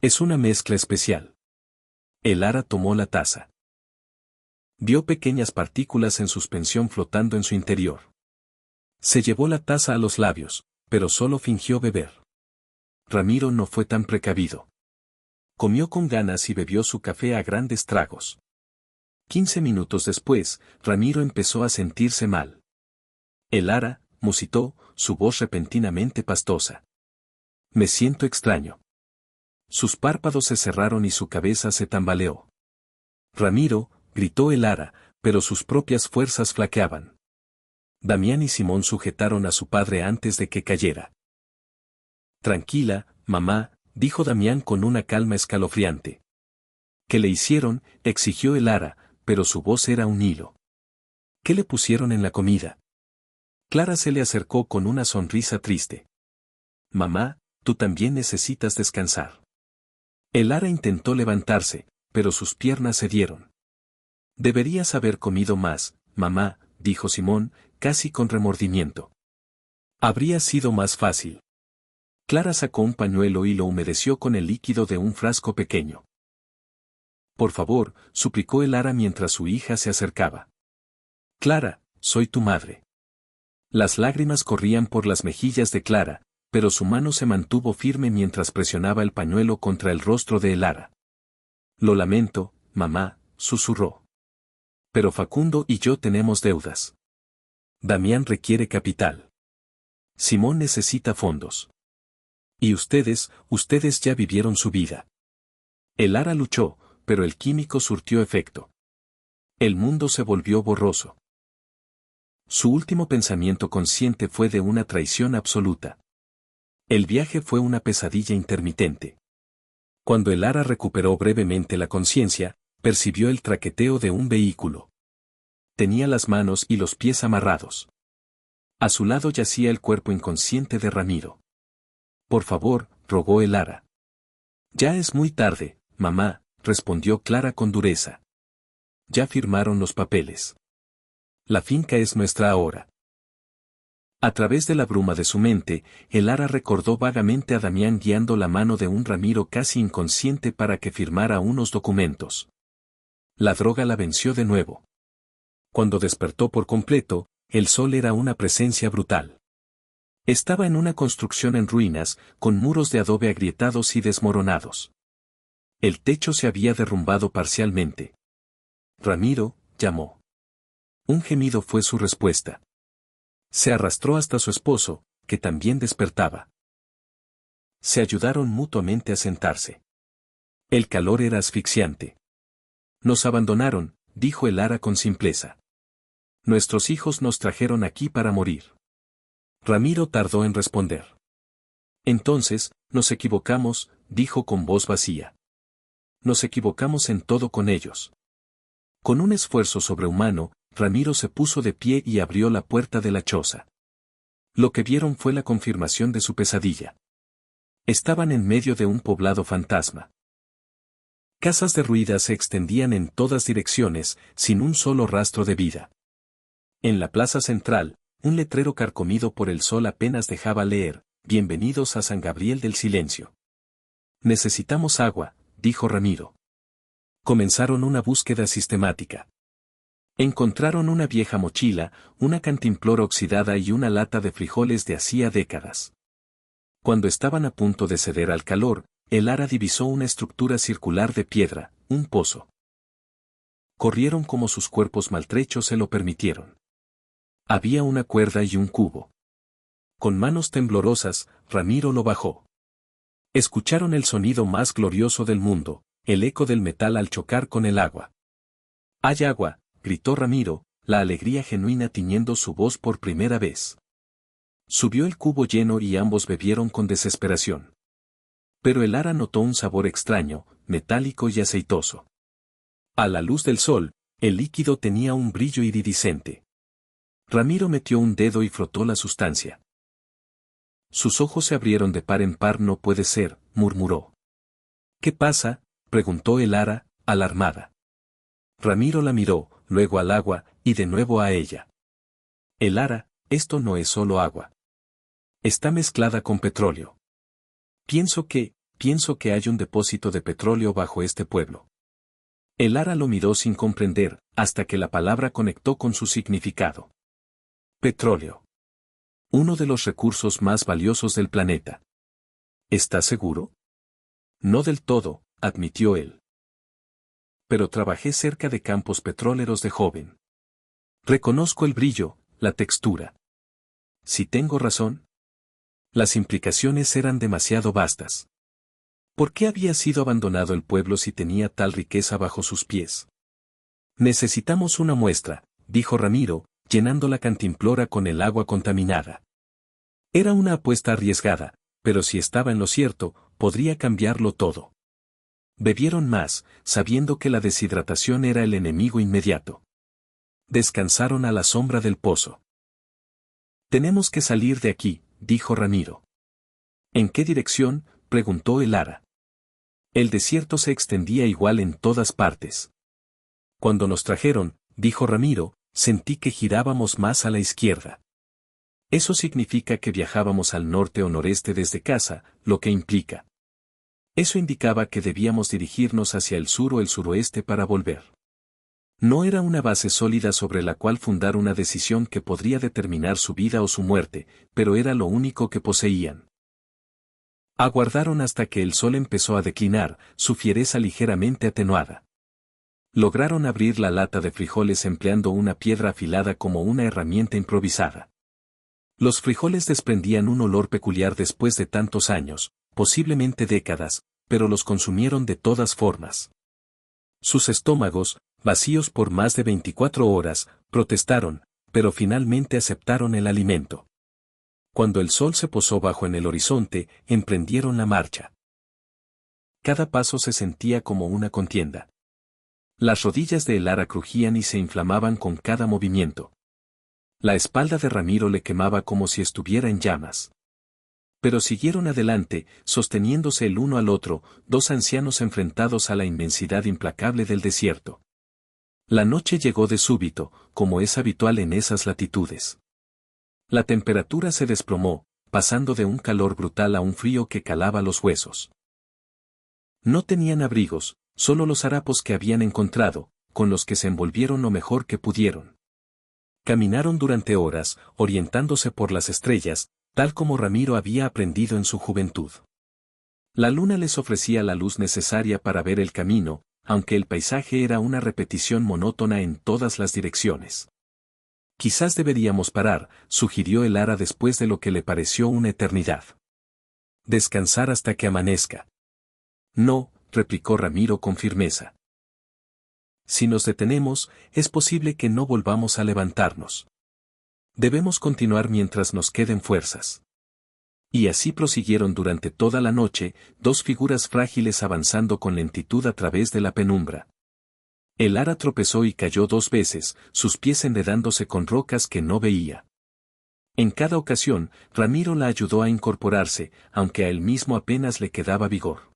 «Es una mezcla especial». El Lara tomó la taza. Vio pequeñas partículas en suspensión flotando en su interior. Se llevó la taza a los labios, pero solo fingió beber. Ramiro no fue tan precavido. Comió con ganas y bebió su café a grandes tragos. 15 minutos después, Ramiro empezó a sentirse mal. El Lara, musitó, su voz repentinamente pastosa. «Me siento extraño». Sus párpados se cerraron y su cabeza se tambaleó. «Ramiro», gritó el Lara, pero sus propias fuerzas flaqueaban. Damián y Simón sujetaron a su padre antes de que cayera. «Tranquila, mamá», dijo Damián con una calma escalofriante. «¿Qué le hicieron?», exigió el Lara, pero su voz era un hilo. «¿Qué le pusieron en la comida?». Clara se le acercó con una sonrisa triste. «Mamá, tú también necesitas descansar». El Lara intentó levantarse, pero sus piernas cedieron. «Deberías haber comido más, mamá», dijo Simón, casi con remordimiento. «Habría sido más fácil». Clara sacó un pañuelo y lo humedeció con el líquido de un frasco pequeño. «Por favor», suplicó el Lara mientras su hija se acercaba. «Clara, soy tu madre». Las lágrimas corrían por las mejillas de Clara, pero su mano se mantuvo firme mientras presionaba el pañuelo contra el rostro de el Lara. «Lo lamento, mamá», susurró. «Pero Facundo y yo tenemos deudas. Damián requiere capital. Simón necesita fondos. Y ustedes ya vivieron su vida». El Lara luchó, pero el químico surtió efecto. El mundo se volvió borroso. Su último pensamiento consciente fue de una traición absoluta. El viaje fue una pesadilla intermitente. Cuando el Lara recuperó brevemente la conciencia, percibió el traqueteo de un vehículo. Tenía las manos y los pies amarrados. A su lado yacía el cuerpo inconsciente de Ramiro. «Por favor», rogó el Lara. «Ya es muy tarde, mamá», respondió Clara con dureza. «Ya firmaron los papeles. La finca es nuestra ahora». A través de la bruma de su mente, el Lara recordó vagamente a Damián guiando la mano de un Ramiro casi inconsciente para que firmara unos documentos. La droga la venció de nuevo. Cuando despertó por completo, el sol era una presencia brutal. Estaba en una construcción en ruinas, con muros de adobe agrietados y desmoronados. El techo se había derrumbado parcialmente. «Ramiro», llamó. Un gemido fue su respuesta. Se arrastró hasta su esposo, que también despertaba. Se ayudaron mutuamente a sentarse. El calor era asfixiante. «Nos abandonaron», dijo el Lara con simpleza. «Nuestros hijos nos trajeron aquí para morir». Ramiro tardó en responder. «Entonces, nos equivocamos», dijo con voz vacía. Nos equivocamos en todo con ellos. Con un esfuerzo sobrehumano, Ramiro se puso de pie y abrió la puerta de la choza. Lo que vieron fue la confirmación de su pesadilla. Estaban en medio de un poblado fantasma. Casas derruidas se extendían en todas direcciones, sin un solo rastro de vida. En la plaza central, un letrero carcomido por el sol apenas dejaba leer: «Bienvenidos a San Gabriel del Silencio». «Necesitamos agua», dijo Ramiro. Comenzaron una búsqueda sistemática. Encontraron una vieja mochila, una cantimplora oxidada y una lata de frijoles de hacía décadas. Cuando estaban a punto de ceder al calor, el Ara divisó una estructura circular de piedra, un pozo. Corrieron como sus cuerpos maltrechos se lo permitieron. Había una cuerda y un cubo. Con manos temblorosas, Ramiro lo bajó. Escucharon el sonido más glorioso del mundo, el eco del metal al chocar con el agua. «¡Hay agua!», gritó Ramiro, la alegría genuina tiñendo su voz por primera vez. Subió el cubo lleno y ambos bebieron con desesperación. Pero el Ara notó un sabor extraño, metálico y aceitoso. A la luz del sol, el líquido tenía un brillo iridiscente. Ramiro metió un dedo y frotó la sustancia. Sus ojos se abrieron de par en par. «No puede ser», murmuró. «¿Qué pasa?», preguntó el Ara, alarmada. Ramiro la miró, luego al agua, y de nuevo a ella. «El Ara, esto no es solo agua. Está mezclada con petróleo. Pienso que hay un depósito de petróleo bajo este pueblo». El Ara lo miró sin comprender, hasta que la palabra conectó con su significado. Petróleo. Uno de los recursos más valiosos del planeta. ¿Estás seguro? No del todo, admitió él. Pero trabajé cerca de campos petroleros de joven. Reconozco el brillo, la textura. ¿Si tengo razón? Las implicaciones eran demasiado vastas. ¿Por qué había sido abandonado el pueblo si tenía tal riqueza bajo sus pies? Necesitamos una muestra, dijo Ramiro, llenando la cantimplora con el agua contaminada. Era una apuesta arriesgada, pero si estaba en lo cierto, podría cambiarlo todo. Bebieron más, sabiendo que la deshidratación era el enemigo inmediato. Descansaron a la sombra del pozo. «Tenemos que salir de aquí», dijo Ramiro. «¿En qué dirección?», preguntó el Ara. El desierto se extendía igual en todas partes. «Cuando nos trajeron», dijo Ramiro, «sentí que girábamos más a la izquierda. Eso significa que viajábamos al norte o noreste desde casa, lo que implica. Eso indicaba que debíamos dirigirnos hacia el sur o el suroeste para volver. No era una base sólida sobre la cual fundar una decisión que podría determinar su vida o su muerte, pero era lo único que poseían». Aguardaron hasta que el sol empezó a declinar, su fiereza ligeramente atenuada. Lograron abrir la lata de frijoles empleando una piedra afilada como una herramienta improvisada. Los frijoles desprendían un olor peculiar después de tantos años, posiblemente décadas, pero los consumieron de todas formas. Sus estómagos, vacíos por más de 24 horas, protestaron, pero finalmente aceptaron el alimento. Cuando el sol se posó bajo en el horizonte, emprendieron la marcha. Cada paso se sentía como una contienda. Las rodillas de el Ara crujían y se inflamaban con cada movimiento. La espalda de Ramiro le quemaba como si estuviera en llamas. Pero siguieron adelante, sosteniéndose el uno al otro, dos ancianos enfrentados a la inmensidad implacable del desierto. La noche llegó de súbito, como es habitual en esas latitudes. La temperatura se desplomó, pasando de un calor brutal a un frío que calaba los huesos. No tenían abrigos, solo los harapos que habían encontrado, con los que se envolvieron lo mejor que pudieron. Caminaron durante horas, orientándose por las estrellas, tal como Ramiro había aprendido en su juventud. La luna les ofrecía la luz necesaria para ver el camino, aunque el paisaje era una repetición monótona en todas las direcciones. «Quizás deberíamos parar», sugirió el Ara después de lo que le pareció una eternidad. «Descansar hasta que amanezca». «No», replicó Ramiro con firmeza. «Si nos detenemos, es posible que no volvamos a levantarnos. Debemos continuar mientras nos queden fuerzas». Y así prosiguieron durante toda la noche, dos figuras frágiles avanzando con lentitud a través de la penumbra. El ara tropezó y cayó 2 veces, sus pies enredándose con rocas que no veía. En cada ocasión, Ramiro la ayudó a incorporarse, aunque a él mismo apenas le quedaba vigor.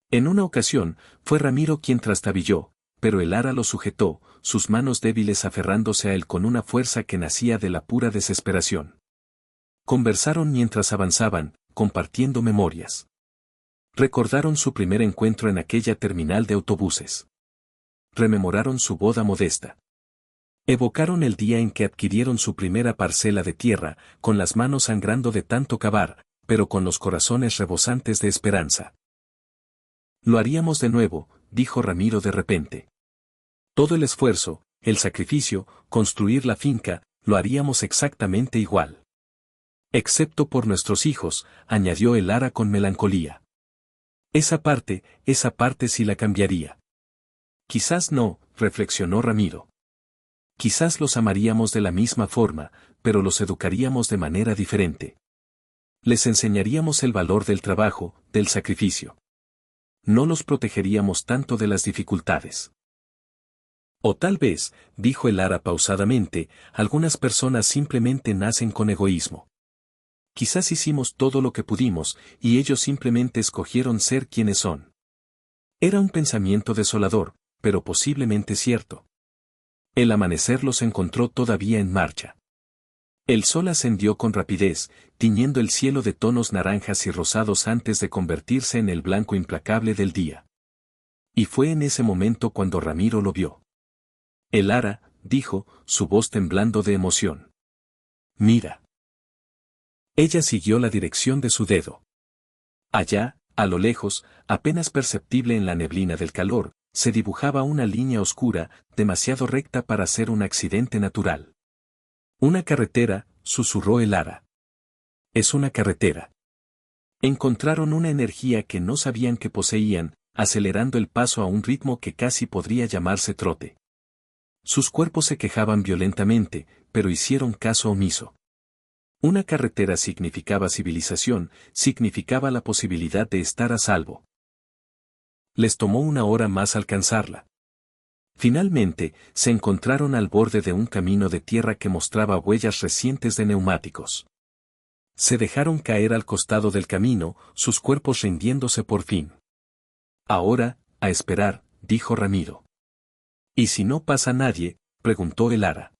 En una ocasión, fue Ramiro quien trastabilló, pero el ara lo sujetó, sus manos débiles aferrándose a él con una fuerza que nacía de la pura desesperación. Conversaron mientras avanzaban, compartiendo memorias. Recordaron su primer encuentro en aquella terminal de autobuses. Rememoraron su boda modesta. Evocaron el día en que adquirieron su primera parcela de tierra, con las manos sangrando de tanto cavar, pero con los corazones rebosantes de esperanza. Lo haríamos de nuevo, dijo Ramiro de repente. Todo el esfuerzo, el sacrificio, construir la finca, lo haríamos exactamente igual. Excepto por nuestros hijos, añadió el ara con melancolía. Esa parte sí la cambiaría. Quizás no, reflexionó Ramiro. Quizás los amaríamos de la misma forma, pero los educaríamos de manera diferente. Les enseñaríamos el valor del trabajo, del sacrificio. No los protegeríamos tanto de las dificultades. O tal vez, dijo el ara pausadamente, algunas personas simplemente nacen con egoísmo. Quizás hicimos todo lo que pudimos, y ellos simplemente escogieron ser quienes son. Era un pensamiento desolador, pero posiblemente cierto. El amanecer los encontró todavía en marcha. El sol ascendió con rapidez, tiñendo el cielo de tonos naranjas y rosados antes de convertirse en el blanco implacable del día. Y fue en ese momento cuando Ramiro lo vio. El ara, dijo, su voz temblando de emoción. Mira. Ella siguió la dirección de su dedo. Allá, a lo lejos, apenas perceptible en la neblina del calor, se dibujaba una línea oscura, demasiado recta para ser un accidente natural. Una carretera, susurró el ara. Es una carretera. Encontraron una energía que no sabían que poseían, acelerando el paso a un ritmo que casi podría llamarse trote. Sus cuerpos se quejaban violentamente, pero hicieron caso omiso. Una carretera significaba civilización, significaba la posibilidad de estar a salvo. Les tomó 1 hora más alcanzarla. Finalmente, se encontraron al borde de un camino de tierra que mostraba huellas recientes de neumáticos. Se dejaron caer al costado del camino, sus cuerpos rindiéndose por fin. Ahora, a esperar, dijo Ramiro. ¿Y si no pasa nadie?, preguntó el ara.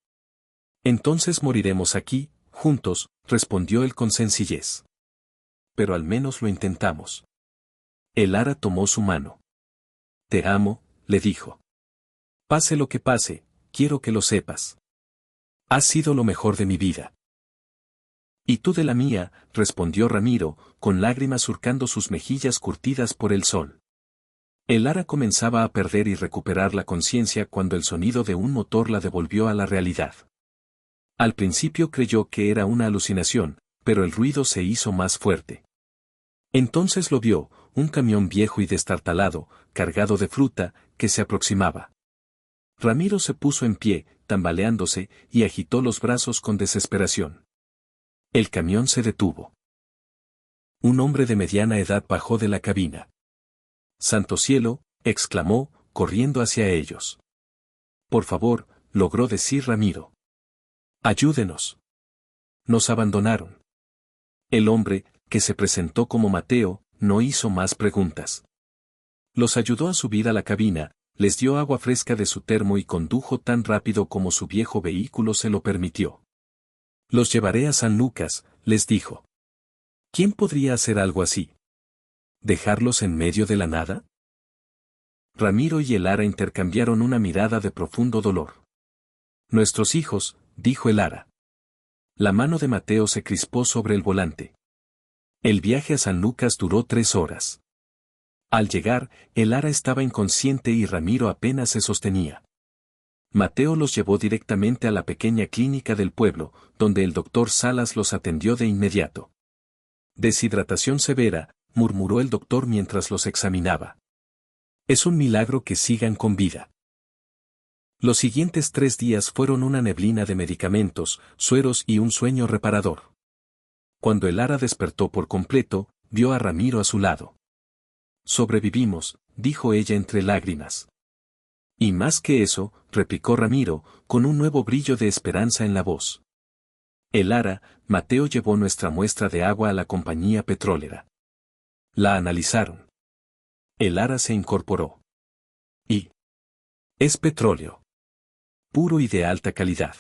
Entonces moriremos aquí, juntos, respondió él con sencillez. Pero al menos lo intentamos. El ara tomó su mano. Te amo, le dijo. Pase lo que pase, quiero que lo sepas. Has sido lo mejor de mi vida. Y tú de la mía, respondió Ramiro, con lágrimas surcando sus mejillas curtidas por el sol. El ara comenzaba a perder y recuperar la conciencia cuando el sonido de un motor la devolvió a la realidad. Al principio creyó que era una alucinación, pero el ruido se hizo más fuerte. Entonces lo vio, un camión viejo y destartalado, cargado de fruta, que se aproximaba. Ramiro se puso en pie, tambaleándose, y agitó los brazos con desesperación. El camión se detuvo. Un hombre de mediana edad bajó de la cabina. ¡Santo cielo!, exclamó, corriendo hacia ellos. Por favor, logró decir Ramiro. Ayúdenos. Nos abandonaron. El hombre, que se presentó como Mateo, no hizo más preguntas. Los ayudó a subir a la cabina, les dio agua fresca de su termo y condujo tan rápido como su viejo vehículo se lo permitió. Los llevaré a San Lucas, les dijo. ¿Quién podría hacer algo así? ¿Dejarlos en medio de la nada? Ramiro y el ara intercambiaron una mirada de profundo dolor. Nuestros hijos, dijo el ara. La mano de Mateo se crispó sobre el volante. El viaje a San Lucas duró 3 horas. Al llegar, el ara estaba inconsciente y Ramiro apenas se sostenía. Mateo los llevó directamente a la pequeña clínica del pueblo, donde el doctor Salas los atendió de inmediato. Deshidratación severa, murmuró el doctor mientras los examinaba. Es un milagro que sigan con vida. Los siguientes 3 días fueron una neblina de medicamentos, sueros y un sueño reparador. Cuando el Lara despertó por completo, vio a Ramiro a su lado. «Sobrevivimos», dijo ella entre lágrimas. «Y más que eso», replicó Ramiro, con un nuevo brillo de esperanza en la voz. «El Lara, Mateo llevó nuestra muestra de agua a la compañía petrolera. La analizaron. El Lara se incorporó. Y es petróleo. Puro y de alta calidad.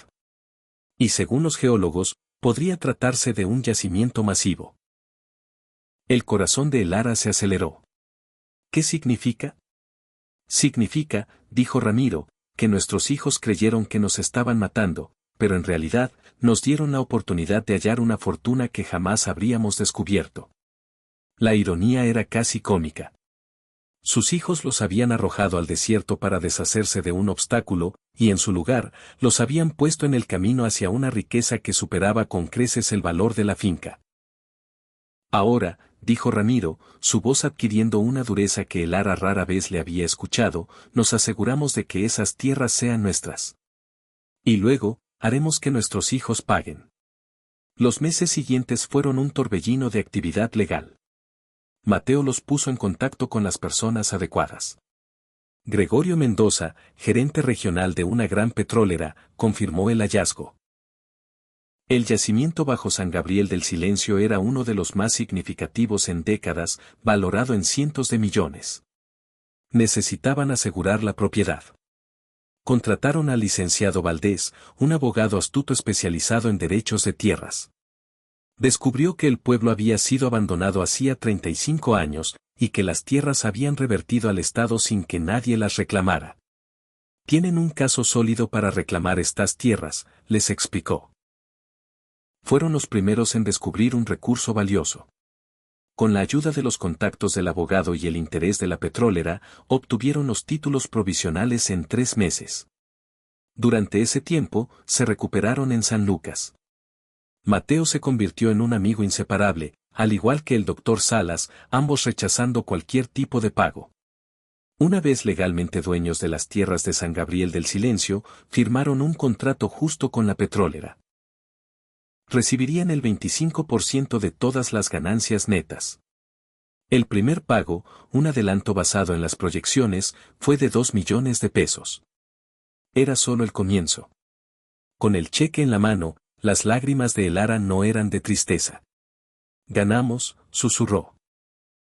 Y según los geólogos, podría tratarse de un yacimiento masivo». El corazón de El Lara se aceleró. «¿Qué significa?» «Significa», dijo Ramiro, «que nuestros hijos creyeron que nos estaban matando, pero en realidad, nos dieron la oportunidad de hallar una fortuna que jamás habríamos descubierto». La ironía era casi cómica. Sus hijos los habían arrojado al desierto para deshacerse de un obstáculo, y en su lugar, los habían puesto en el camino hacia una riqueza que superaba con creces el valor de la finca. «Ahora», dijo Ramiro, su voz adquiriendo una dureza que el Lara rara vez le había escuchado, «nos aseguramos de que esas tierras sean nuestras. Y luego, haremos que nuestros hijos paguen». Los meses siguientes fueron un torbellino de actividad legal. Mateo los puso en contacto con las personas adecuadas. Gregorio Mendoza, gerente regional de una gran petrolera, confirmó el hallazgo. El yacimiento bajo San Gabriel del Silencio era uno de los más significativos en décadas, valorado en cientos de millones. Necesitaban asegurar la propiedad. Contrataron al licenciado Valdés, un abogado astuto especializado en derechos de tierras. Descubrió que el pueblo había sido abandonado hacía 35 años, y que las tierras habían revertido al Estado sin que nadie las reclamara. «Tienen un caso sólido para reclamar estas tierras», les explicó. Fueron los primeros en descubrir un recurso valioso. Con la ayuda de los contactos del abogado y el interés de la petrolera, obtuvieron los títulos provisionales en 3 meses. Durante ese tiempo, se recuperaron en San Lucas. Mateo se convirtió en un amigo inseparable, al igual que el doctor Salas, ambos rechazando cualquier tipo de pago. Una vez legalmente dueños de las tierras de San Gabriel del Silencio, firmaron un contrato justo con la petrolera. Recibirían el 25% de todas las ganancias netas. El primer pago, un adelanto basado en las proyecciones, fue de 2 millones de pesos. Era solo el comienzo. Con el cheque en la mano, las lágrimas de El Lara no eran de tristeza. «Ganamos», susurró.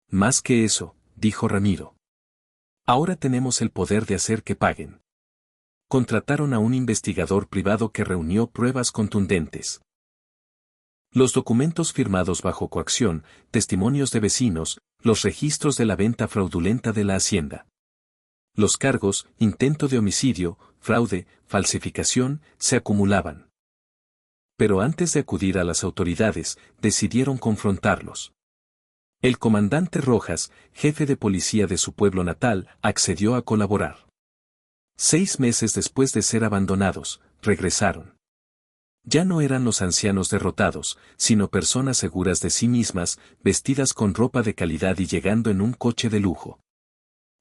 «Más que eso», dijo Ramiro. «Ahora tenemos el poder de hacer que paguen». Contrataron a un investigador privado que reunió pruebas contundentes. Los documentos firmados bajo coacción, testimonios de vecinos, los registros de la venta fraudulenta de la hacienda. Los cargos, intento de homicidio, fraude, falsificación, se acumulaban. Pero antes de acudir a las autoridades, decidieron confrontarlos. El comandante Rojas, jefe de policía de su pueblo natal, accedió a colaborar. 6 meses después de ser abandonados, regresaron. Ya no eran los ancianos derrotados, sino personas seguras de sí mismas, vestidas con ropa de calidad y llegando en un coche de lujo.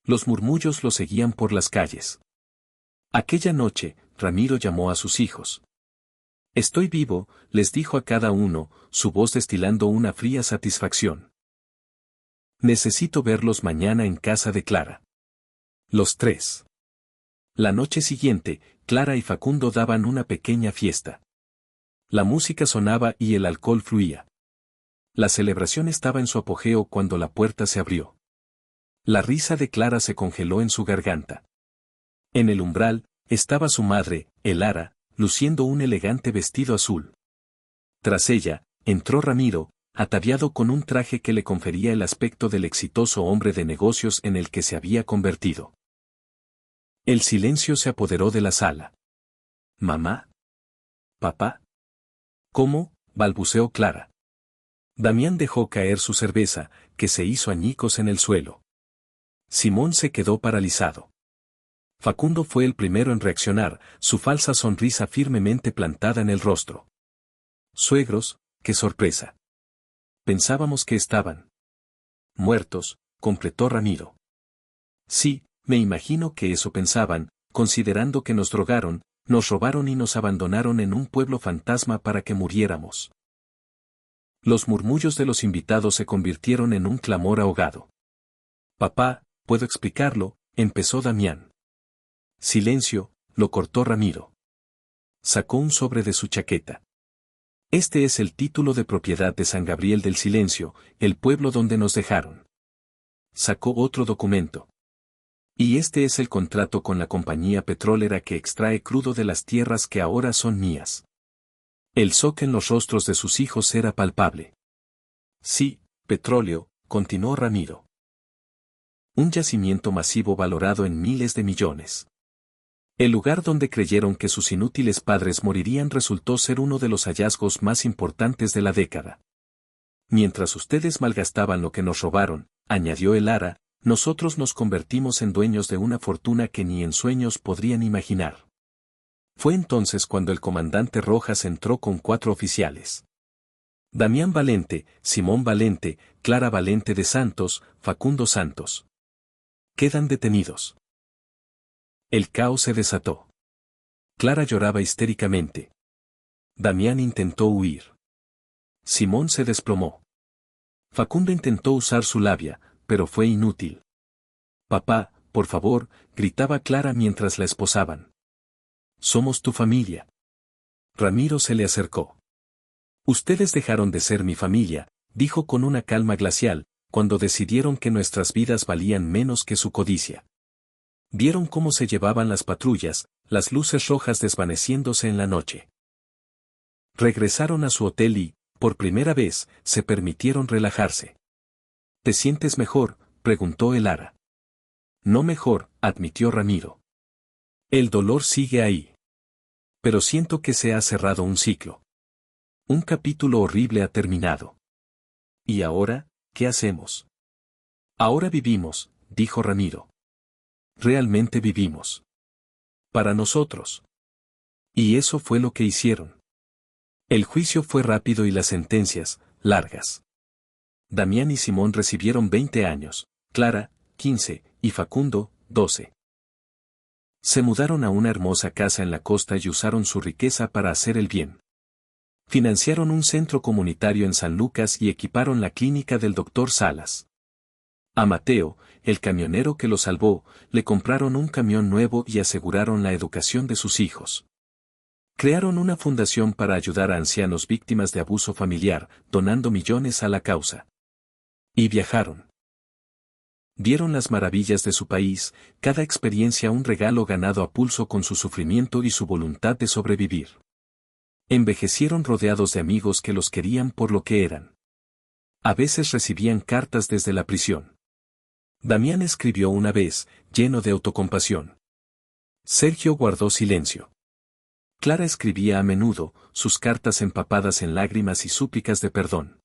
Los murmullos los seguían por las calles. Aquella noche, Ramiro llamó a sus hijos. «Estoy vivo», les dijo a cada uno, su voz destilando una fría satisfacción. «Necesito verlos mañana en casa de Clara». Los 3. La noche siguiente, Clara y Facundo daban una pequeña fiesta. La música sonaba y el alcohol fluía. La celebración estaba en su apogeo cuando la puerta se abrió. La risa de Clara se congeló en su garganta. En el umbral, estaba su madre, El Lara, luciendo un elegante vestido azul. Tras ella, entró Ramiro, ataviado con un traje que le confería el aspecto del exitoso hombre de negocios en el que se había convertido. El silencio se apoderó de la sala. «¿Mamá? ¿Papá?» «¿Cómo?», balbuceó Clara. Damián dejó caer su cerveza, que se hizo añicos en el suelo. Simón se quedó paralizado. Facundo fue el primero en reaccionar, su falsa sonrisa firmemente plantada en el rostro. «Suegros, qué sorpresa. Pensábamos que estaban muertos», completó Ramiro. «Sí, me imagino que eso pensaban, considerando que nos drogaron, nos robaron y nos abandonaron en un pueblo fantasma para que muriéramos». Los murmullos de los invitados se convirtieron en un clamor ahogado. Papá, puedo explicarlo, empezó Damián. Silencio, lo cortó Ramiro. Sacó un sobre de su chaqueta. Este es el título de propiedad de San Gabriel del Silencio, el pueblo donde nos dejaron. Sacó otro documento. Y este es el contrato con la compañía petrolera que extrae crudo de las tierras que ahora son mías. El shock en los rostros de sus hijos era palpable. Sí, petróleo, continuó Ramiro. Un yacimiento masivo valorado en miles de millones. El lugar donde creyeron que sus inútiles padres morirían resultó ser uno de los hallazgos más importantes de la década. Mientras ustedes malgastaban lo que nos robaron, añadió el Lara, nosotros nos convertimos en dueños de una fortuna que ni en sueños podrían imaginar. Fue entonces cuando el comandante Rojas entró con 4 oficiales. Damián Valente, Simón Valente, Clara Valente de Santos, Facundo Santos. Quedan detenidos. El caos se desató. Clara lloraba histéricamente. Damián intentó huir. Simón se desplomó. Facundo intentó usar su labia, pero fue inútil. Papá, por favor, gritaba Clara mientras la esposaban. Somos tu familia. Ramiro se le acercó. Ustedes dejaron de ser mi familia, dijo con una calma glacial, cuando decidieron que nuestras vidas valían menos que su codicia. Vieron cómo se llevaban las patrullas, las luces rojas desvaneciéndose en la noche. Regresaron a su hotel y, por primera vez, se permitieron relajarse. ¿Te sientes mejor?, preguntó el Lara. No mejor, admitió Ramiro. El dolor sigue ahí. Pero siento que se ha cerrado un ciclo. Un capítulo horrible ha terminado. ¿Y ahora, qué hacemos? Ahora vivimos, dijo Ramiro. Realmente vivimos. Para nosotros. Y eso fue lo que hicieron. El juicio fue rápido y las sentencias, largas. Damián y Simón recibieron 20 años, Clara, 15, y Facundo, 12. Se mudaron a una hermosa casa en la costa y usaron su riqueza para hacer el bien. Financiaron un centro comunitario en San Lucas y equiparon la clínica del doctor Salas. A Mateo, el camionero que lo salvó, le compraron un camión nuevo y aseguraron la educación de sus hijos. Crearon una fundación para ayudar a ancianos víctimas de abuso familiar, donando millones a la causa. Y viajaron. Vieron las maravillas de su país, cada experiencia un regalo ganado a pulso con su sufrimiento y su voluntad de sobrevivir. Envejecieron rodeados de amigos que los querían por lo que eran. A veces recibían cartas desde la prisión. Damián escribió una vez, lleno de autocompasión. Sergio guardó silencio. Clara escribía a menudo, sus cartas empapadas en lágrimas y súplicas de perdón.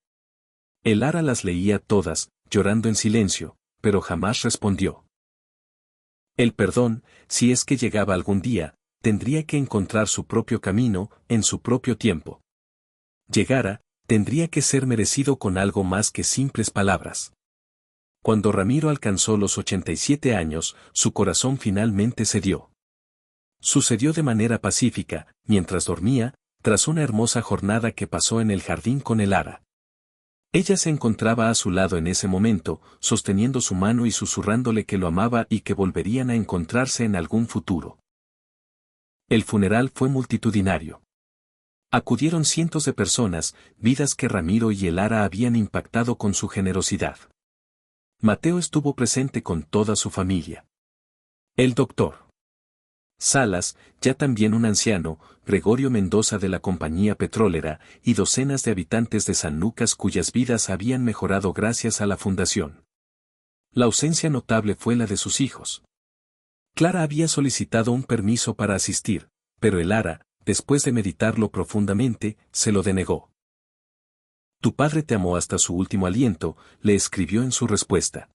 El Lara las leía todas, llorando en silencio, pero jamás respondió. El perdón, si es que llegaba algún día, tendría que encontrar su propio camino, en su propio tiempo. Llegara, tendría que ser merecido con algo más que simples palabras. Cuando Ramiro alcanzó los 87 años, su corazón finalmente cedió. Sucedió de manera pacífica, mientras dormía, tras una hermosa jornada que pasó en el jardín con el Lara. Ella se encontraba a su lado en ese momento, sosteniendo su mano y susurrándole que lo amaba y que volverían a encontrarse en algún futuro. El funeral fue multitudinario. Acudieron cientos de personas, vidas que Ramiro y el Lara habían impactado con su generosidad. Mateo estuvo presente con toda su familia. El doctor Salas, ya también un anciano, Gregorio Mendoza de la compañía petrolera, y docenas de habitantes de San Lucas cuyas vidas habían mejorado gracias a la fundación. La ausencia notable fue la de sus hijos. Clara había solicitado un permiso para asistir, pero el Lara, después de meditarlo profundamente, se lo denegó. Tu padre te amó hasta su último aliento, le escribió en su respuesta.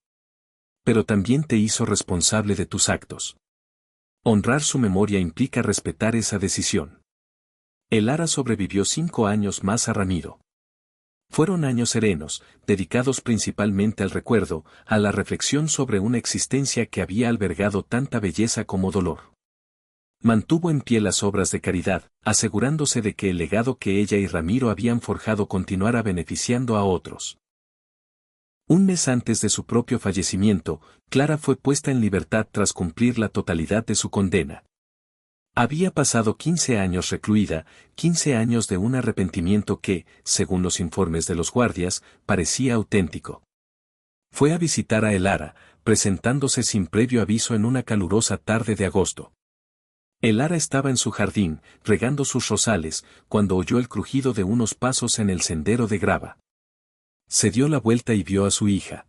Pero también te hizo responsable de tus actos. Honrar su memoria implica respetar esa decisión. El Lara sobrevivió 5 años más a Ramiro. Fueron años serenos, dedicados principalmente al recuerdo, a la reflexión sobre una existencia que había albergado tanta belleza como dolor. Mantuvo en pie las obras de caridad, asegurándose de que el legado que ella y Ramiro habían forjado continuara beneficiando a otros. Un mes antes de su propio fallecimiento, Clara fue puesta en libertad tras cumplir la totalidad de su condena. Había pasado 15 años recluida, 15 años de un arrepentimiento que, según los informes de los guardias, parecía auténtico. Fue a visitar a Elara, presentándose sin previo aviso en una calurosa tarde de agosto. Elara estaba en su jardín, regando sus rosales, cuando oyó el crujido de unos pasos en el sendero de grava. Se dio la vuelta y vio a su hija.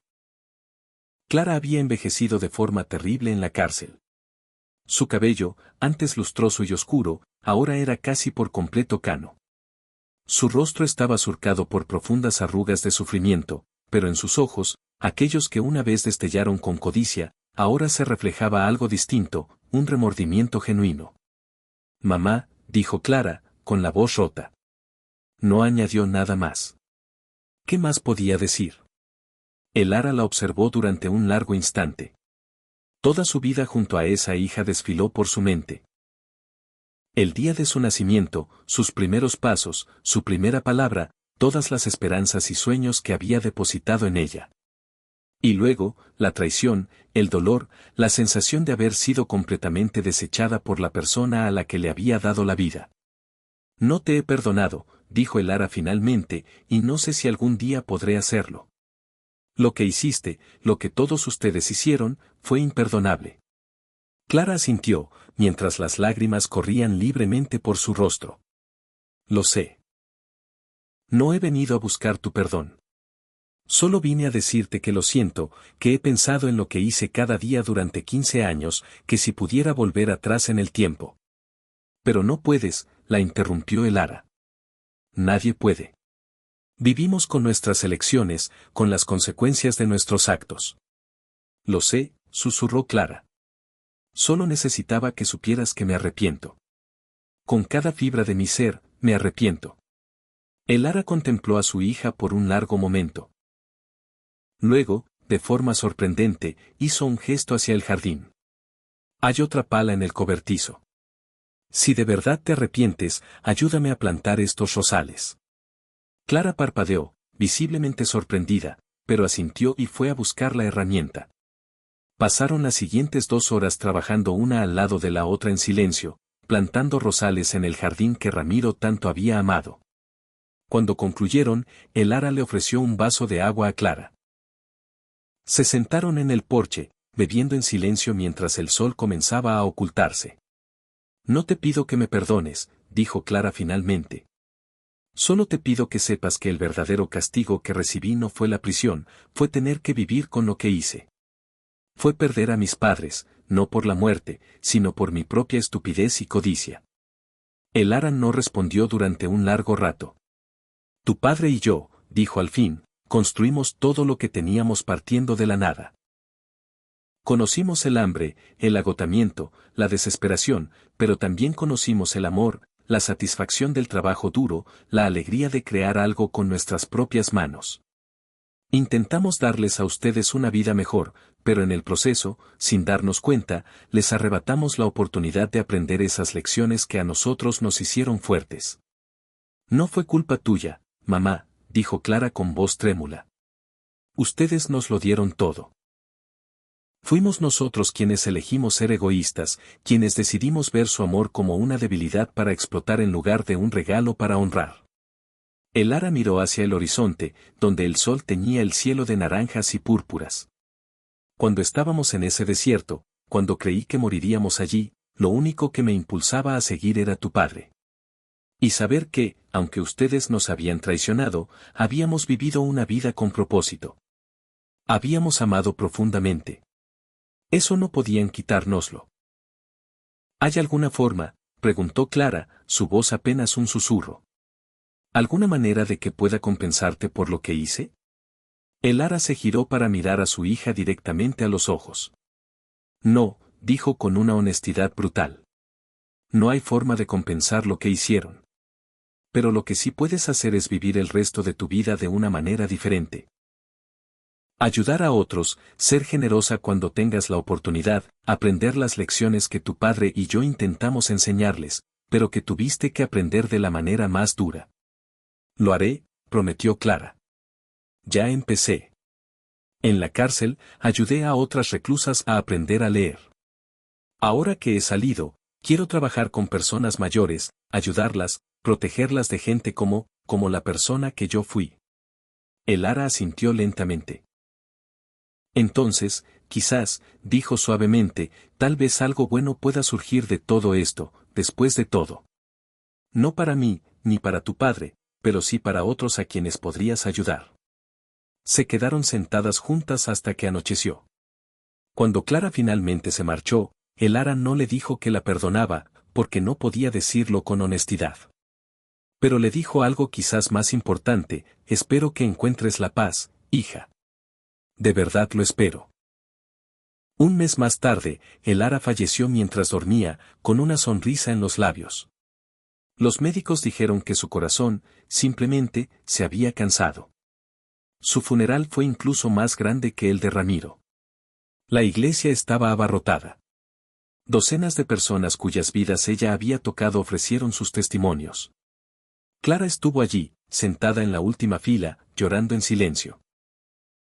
Clara había envejecido de forma terrible en la cárcel. Su cabello, antes lustroso y oscuro, ahora era casi por completo cano. Su rostro estaba surcado por profundas arrugas de sufrimiento, pero en sus ojos, aquellos que una vez destellaron con codicia, ahora se reflejaba algo distinto, un remordimiento genuino. Mamá, dijo Clara, con la voz rota. No añadió nada más. ¿Qué más podía decir? Elara la observó durante un largo instante. Toda su vida junto a esa hija desfiló por su mente. El día de su nacimiento, sus primeros pasos, su primera palabra, todas las esperanzas y sueños que había depositado en ella. Y luego, la traición, el dolor, la sensación de haber sido completamente desechada por la persona a la que le había dado la vida. No te he perdonado, dijo Elara finalmente, y no sé si algún día podré hacerlo. Lo que hiciste, lo que todos ustedes hicieron, fue imperdonable. Clara asintió, mientras las lágrimas corrían libremente por su rostro. Lo sé. No he venido a buscar tu perdón. Solo vine a decirte que lo siento, que he pensado en lo que hice cada día durante 15 años, que si pudiera volver atrás en el tiempo. Pero no puedes, la interrumpió Elara. Nadie puede. Vivimos con nuestras elecciones, con las consecuencias de nuestros actos. Lo sé, susurró Clara. Solo necesitaba que supieras que me arrepiento. Con cada fibra de mi ser, me arrepiento. Elara contempló a su hija por un largo momento. Luego, de forma sorprendente, hizo un gesto hacia el jardín. Hay otra pala en el cobertizo. Si de verdad te arrepientes, ayúdame a plantar estos rosales. Clara parpadeó, visiblemente sorprendida, pero asintió y fue a buscar la herramienta. Pasaron las siguientes 2 horas trabajando una al lado de la otra en silencio, plantando rosales en el jardín que Ramiro tanto había amado. Cuando concluyeron, Elara le ofreció un vaso de agua a Clara. Se sentaron en el porche, bebiendo en silencio mientras el sol comenzaba a ocultarse. No te pido que me perdones, dijo Clara finalmente. Solo te pido que sepas que el verdadero castigo que recibí no fue la prisión, fue tener que vivir con lo que hice. Fue perder a mis padres, no por la muerte, sino por mi propia estupidez y codicia. Elara no respondió durante un largo rato. Tu padre y yo, dijo al fin, construimos todo lo que teníamos partiendo de la nada. Conocimos el hambre, el agotamiento, la desesperación, pero también conocimos el amor, la satisfacción del trabajo duro, la alegría de crear algo con nuestras propias manos. Intentamos darles a ustedes una vida mejor, pero en el proceso, sin darnos cuenta, les arrebatamos la oportunidad de aprender esas lecciones que a nosotros nos hicieron fuertes. No fue culpa tuya, mamá, dijo Clara con voz trémula. Ustedes nos lo dieron todo. Fuimos nosotros quienes elegimos ser egoístas, quienes decidimos ver su amor como una debilidad para explotar en lugar de un regalo para honrar. Elara miró hacia el horizonte, donde el sol teñía el cielo de naranjas y púrpuras. Cuando estábamos en ese desierto, cuando creí que moriríamos allí, lo único que me impulsaba a seguir era tu padre. Y saber que, aunque ustedes nos habían traicionado, habíamos vivido una vida con propósito. Habíamos amado profundamente. Eso no podían quitárnoslo. ¿Hay alguna forma?, preguntó Clara, su voz apenas un susurro. ¿Alguna manera de que pueda compensarte por lo que hice? Elara se giró para mirar a su hija directamente a los ojos. No, dijo con una honestidad brutal. No hay forma de compensar lo que hicieron. Pero lo que sí puedes hacer es vivir el resto de tu vida de una manera diferente. Ayudar a otros, ser generosa cuando tengas la oportunidad, aprender las lecciones que tu padre y yo intentamos enseñarles, pero que tuviste que aprender de la manera más dura. Lo haré, prometió Clara. Ya empecé. En la cárcel, ayudé a otras reclusas a aprender a leer. Ahora que he salido, quiero trabajar con personas mayores, ayudarlas, protegerlas de gente como la persona que yo fui. Elara asintió lentamente. Entonces, quizás, dijo suavemente, tal vez algo bueno pueda surgir de todo esto, después de todo. No para mí, ni para tu padre, pero sí para otros a quienes podrías ayudar. Se quedaron sentadas juntas hasta que anocheció. Cuando Clara finalmente se marchó, Elara no le dijo que la perdonaba, porque no podía decirlo con honestidad. Pero le dijo algo quizás más importante: espero que encuentres la paz, hija. De verdad lo espero. Un mes más tarde, Elara falleció mientras dormía, con una sonrisa en los labios. Los médicos dijeron que su corazón, simplemente, se había cansado. Su funeral fue incluso más grande que el de Ramiro. La iglesia estaba abarrotada. Docenas de personas cuyas vidas ella había tocado ofrecieron sus testimonios. Clara estuvo allí, sentada en la última fila, llorando en silencio.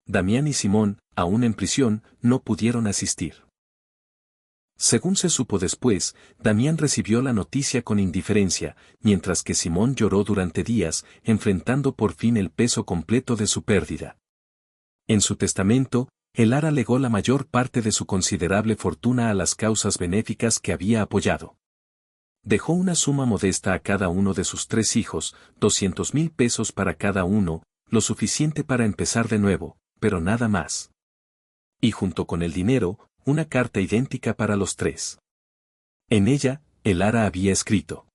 Damián y Simón, aún en prisión, no pudieron asistir. Según se supo después, Damián recibió la noticia con indiferencia, mientras que Simón lloró durante días, enfrentando por fin el peso completo de su pérdida. En su testamento, Elara legó la mayor parte de su considerable fortuna a las causas benéficas que había apoyado. Dejó una suma modesta a cada uno de sus 3 hijos, 200,000 pesos para cada uno, lo suficiente para empezar de nuevo, pero nada más. Y junto con el dinero, una carta idéntica para los 3. En ella, Elara había escrito: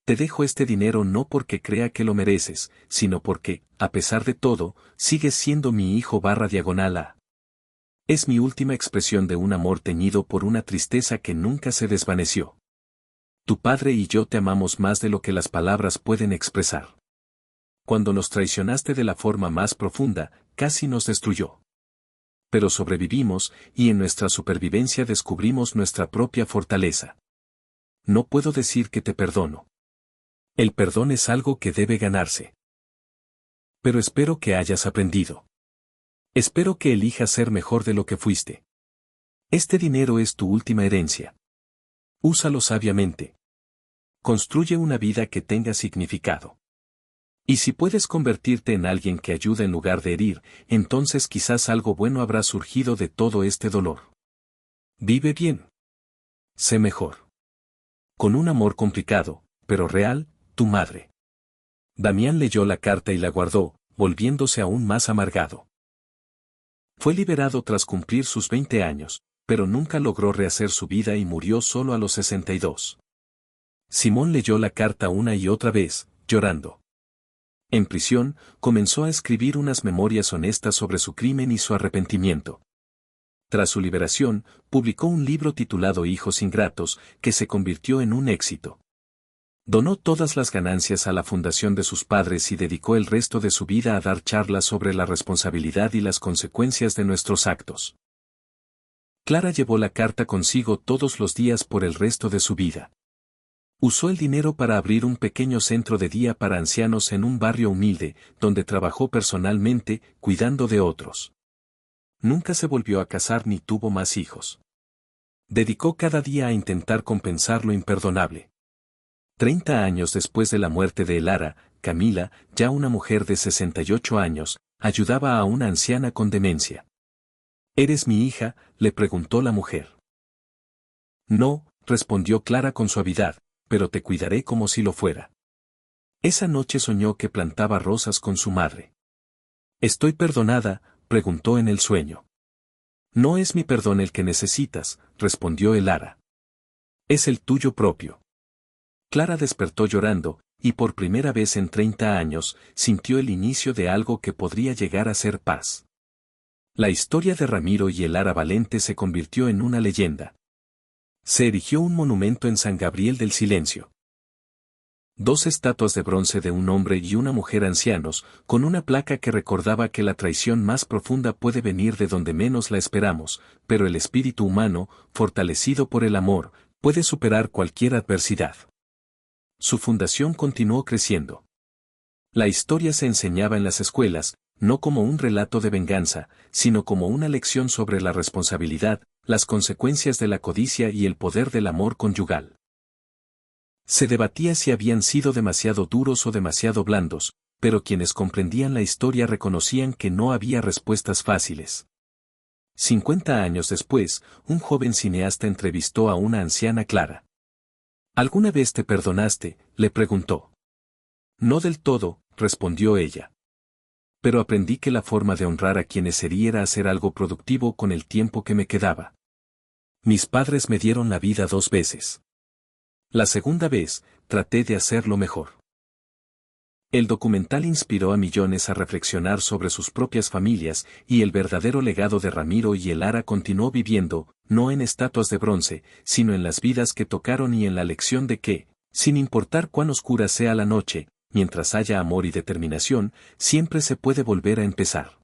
te dejo este dinero no porque crea que lo mereces, sino porque, a pesar de todo, sigues siendo mi hijo /A. Es mi última expresión de un amor teñido por una tristeza que nunca se desvaneció. Tu padre y yo te amamos más de lo que las palabras pueden expresar. Cuando nos traicionaste de la forma más profunda, casi nos destruyó. Pero sobrevivimos, y en nuestra supervivencia descubrimos nuestra propia fortaleza. No puedo decir que te perdono. El perdón es algo que debe ganarse. Pero espero que hayas aprendido. Espero que elijas ser mejor de lo que fuiste. Este dinero es tu última herencia. Úsalo sabiamente. Construye una vida que tenga significado. Y si puedes convertirte en alguien que ayuda en lugar de herir, entonces quizás algo bueno habrá surgido de todo este dolor. Vive bien. Sé mejor. Con un amor complicado, pero real, tu madre. Damián leyó la carta y la guardó, volviéndose aún más amargado. Fue liberado tras cumplir sus 20 años, pero nunca logró rehacer su vida y murió solo a los 62. Simón leyó la carta una y otra vez, llorando. En prisión, comenzó a escribir unas memorias honestas sobre su crimen y su arrepentimiento. Tras su liberación, publicó un libro titulado Hijos Ingratos, que se convirtió en un éxito. Donó todas las ganancias a la fundación de sus padres y dedicó el resto de su vida a dar charlas sobre la responsabilidad y las consecuencias de nuestros actos. Clara llevó la carta consigo todos los días por el resto de su vida. Usó el dinero para abrir un pequeño centro de día para ancianos en un barrio humilde, donde trabajó personalmente, cuidando de otros. Nunca se volvió a casar ni tuvo más hijos. Dedicó cada día a intentar compensar lo imperdonable. 30 años después de la muerte de Elara, Camila, ya una mujer de 68 años, ayudaba a una anciana con demencia. ¿Eres mi hija?, le preguntó la mujer. No, respondió Clara con suavidad, pero te cuidaré como si lo fuera. Esa noche soñó que plantaba rosas con su madre. ¿Estoy perdonada?, preguntó en el sueño. No es mi perdón el que necesitas, respondió Elara. Es el tuyo propio. Clara despertó llorando, y por primera vez en 30 años, sintió el inicio de algo que podría llegar a ser paz. La historia de Ramiro y Elara Valente se convirtió en una leyenda. Se erigió un monumento en San Gabriel del Silencio. 2 estatuas de bronce de un hombre y una mujer ancianos, con una placa que recordaba que la traición más profunda puede venir de donde menos la esperamos, pero el espíritu humano, fortalecido por el amor, puede superar cualquier adversidad. Su fundación continuó creciendo. La historia se enseñaba en las escuelas, no como un relato de venganza, sino como una lección sobre la responsabilidad, las consecuencias de la codicia y el poder del amor conyugal. Se debatía si habían sido demasiado duros o demasiado blandos, pero quienes comprendían la historia reconocían que no había respuestas fáciles. 50 años después, un joven cineasta entrevistó a una anciana Clara. ¿Alguna vez te perdonaste?, le preguntó. No del todo, respondió ella. Pero aprendí que la forma de honrar a quienes herí era hacer algo productivo con el tiempo que me quedaba. Mis padres me dieron la vida 2 veces. La segunda vez, traté de hacerlo mejor. El documental inspiró a millones a reflexionar sobre sus propias familias, y el verdadero legado de Ramiro y Elara continuó viviendo, no en estatuas de bronce, sino en las vidas que tocaron y en la lección de que, sin importar cuán oscura sea la noche, mientras haya amor y determinación, siempre se puede volver a empezar.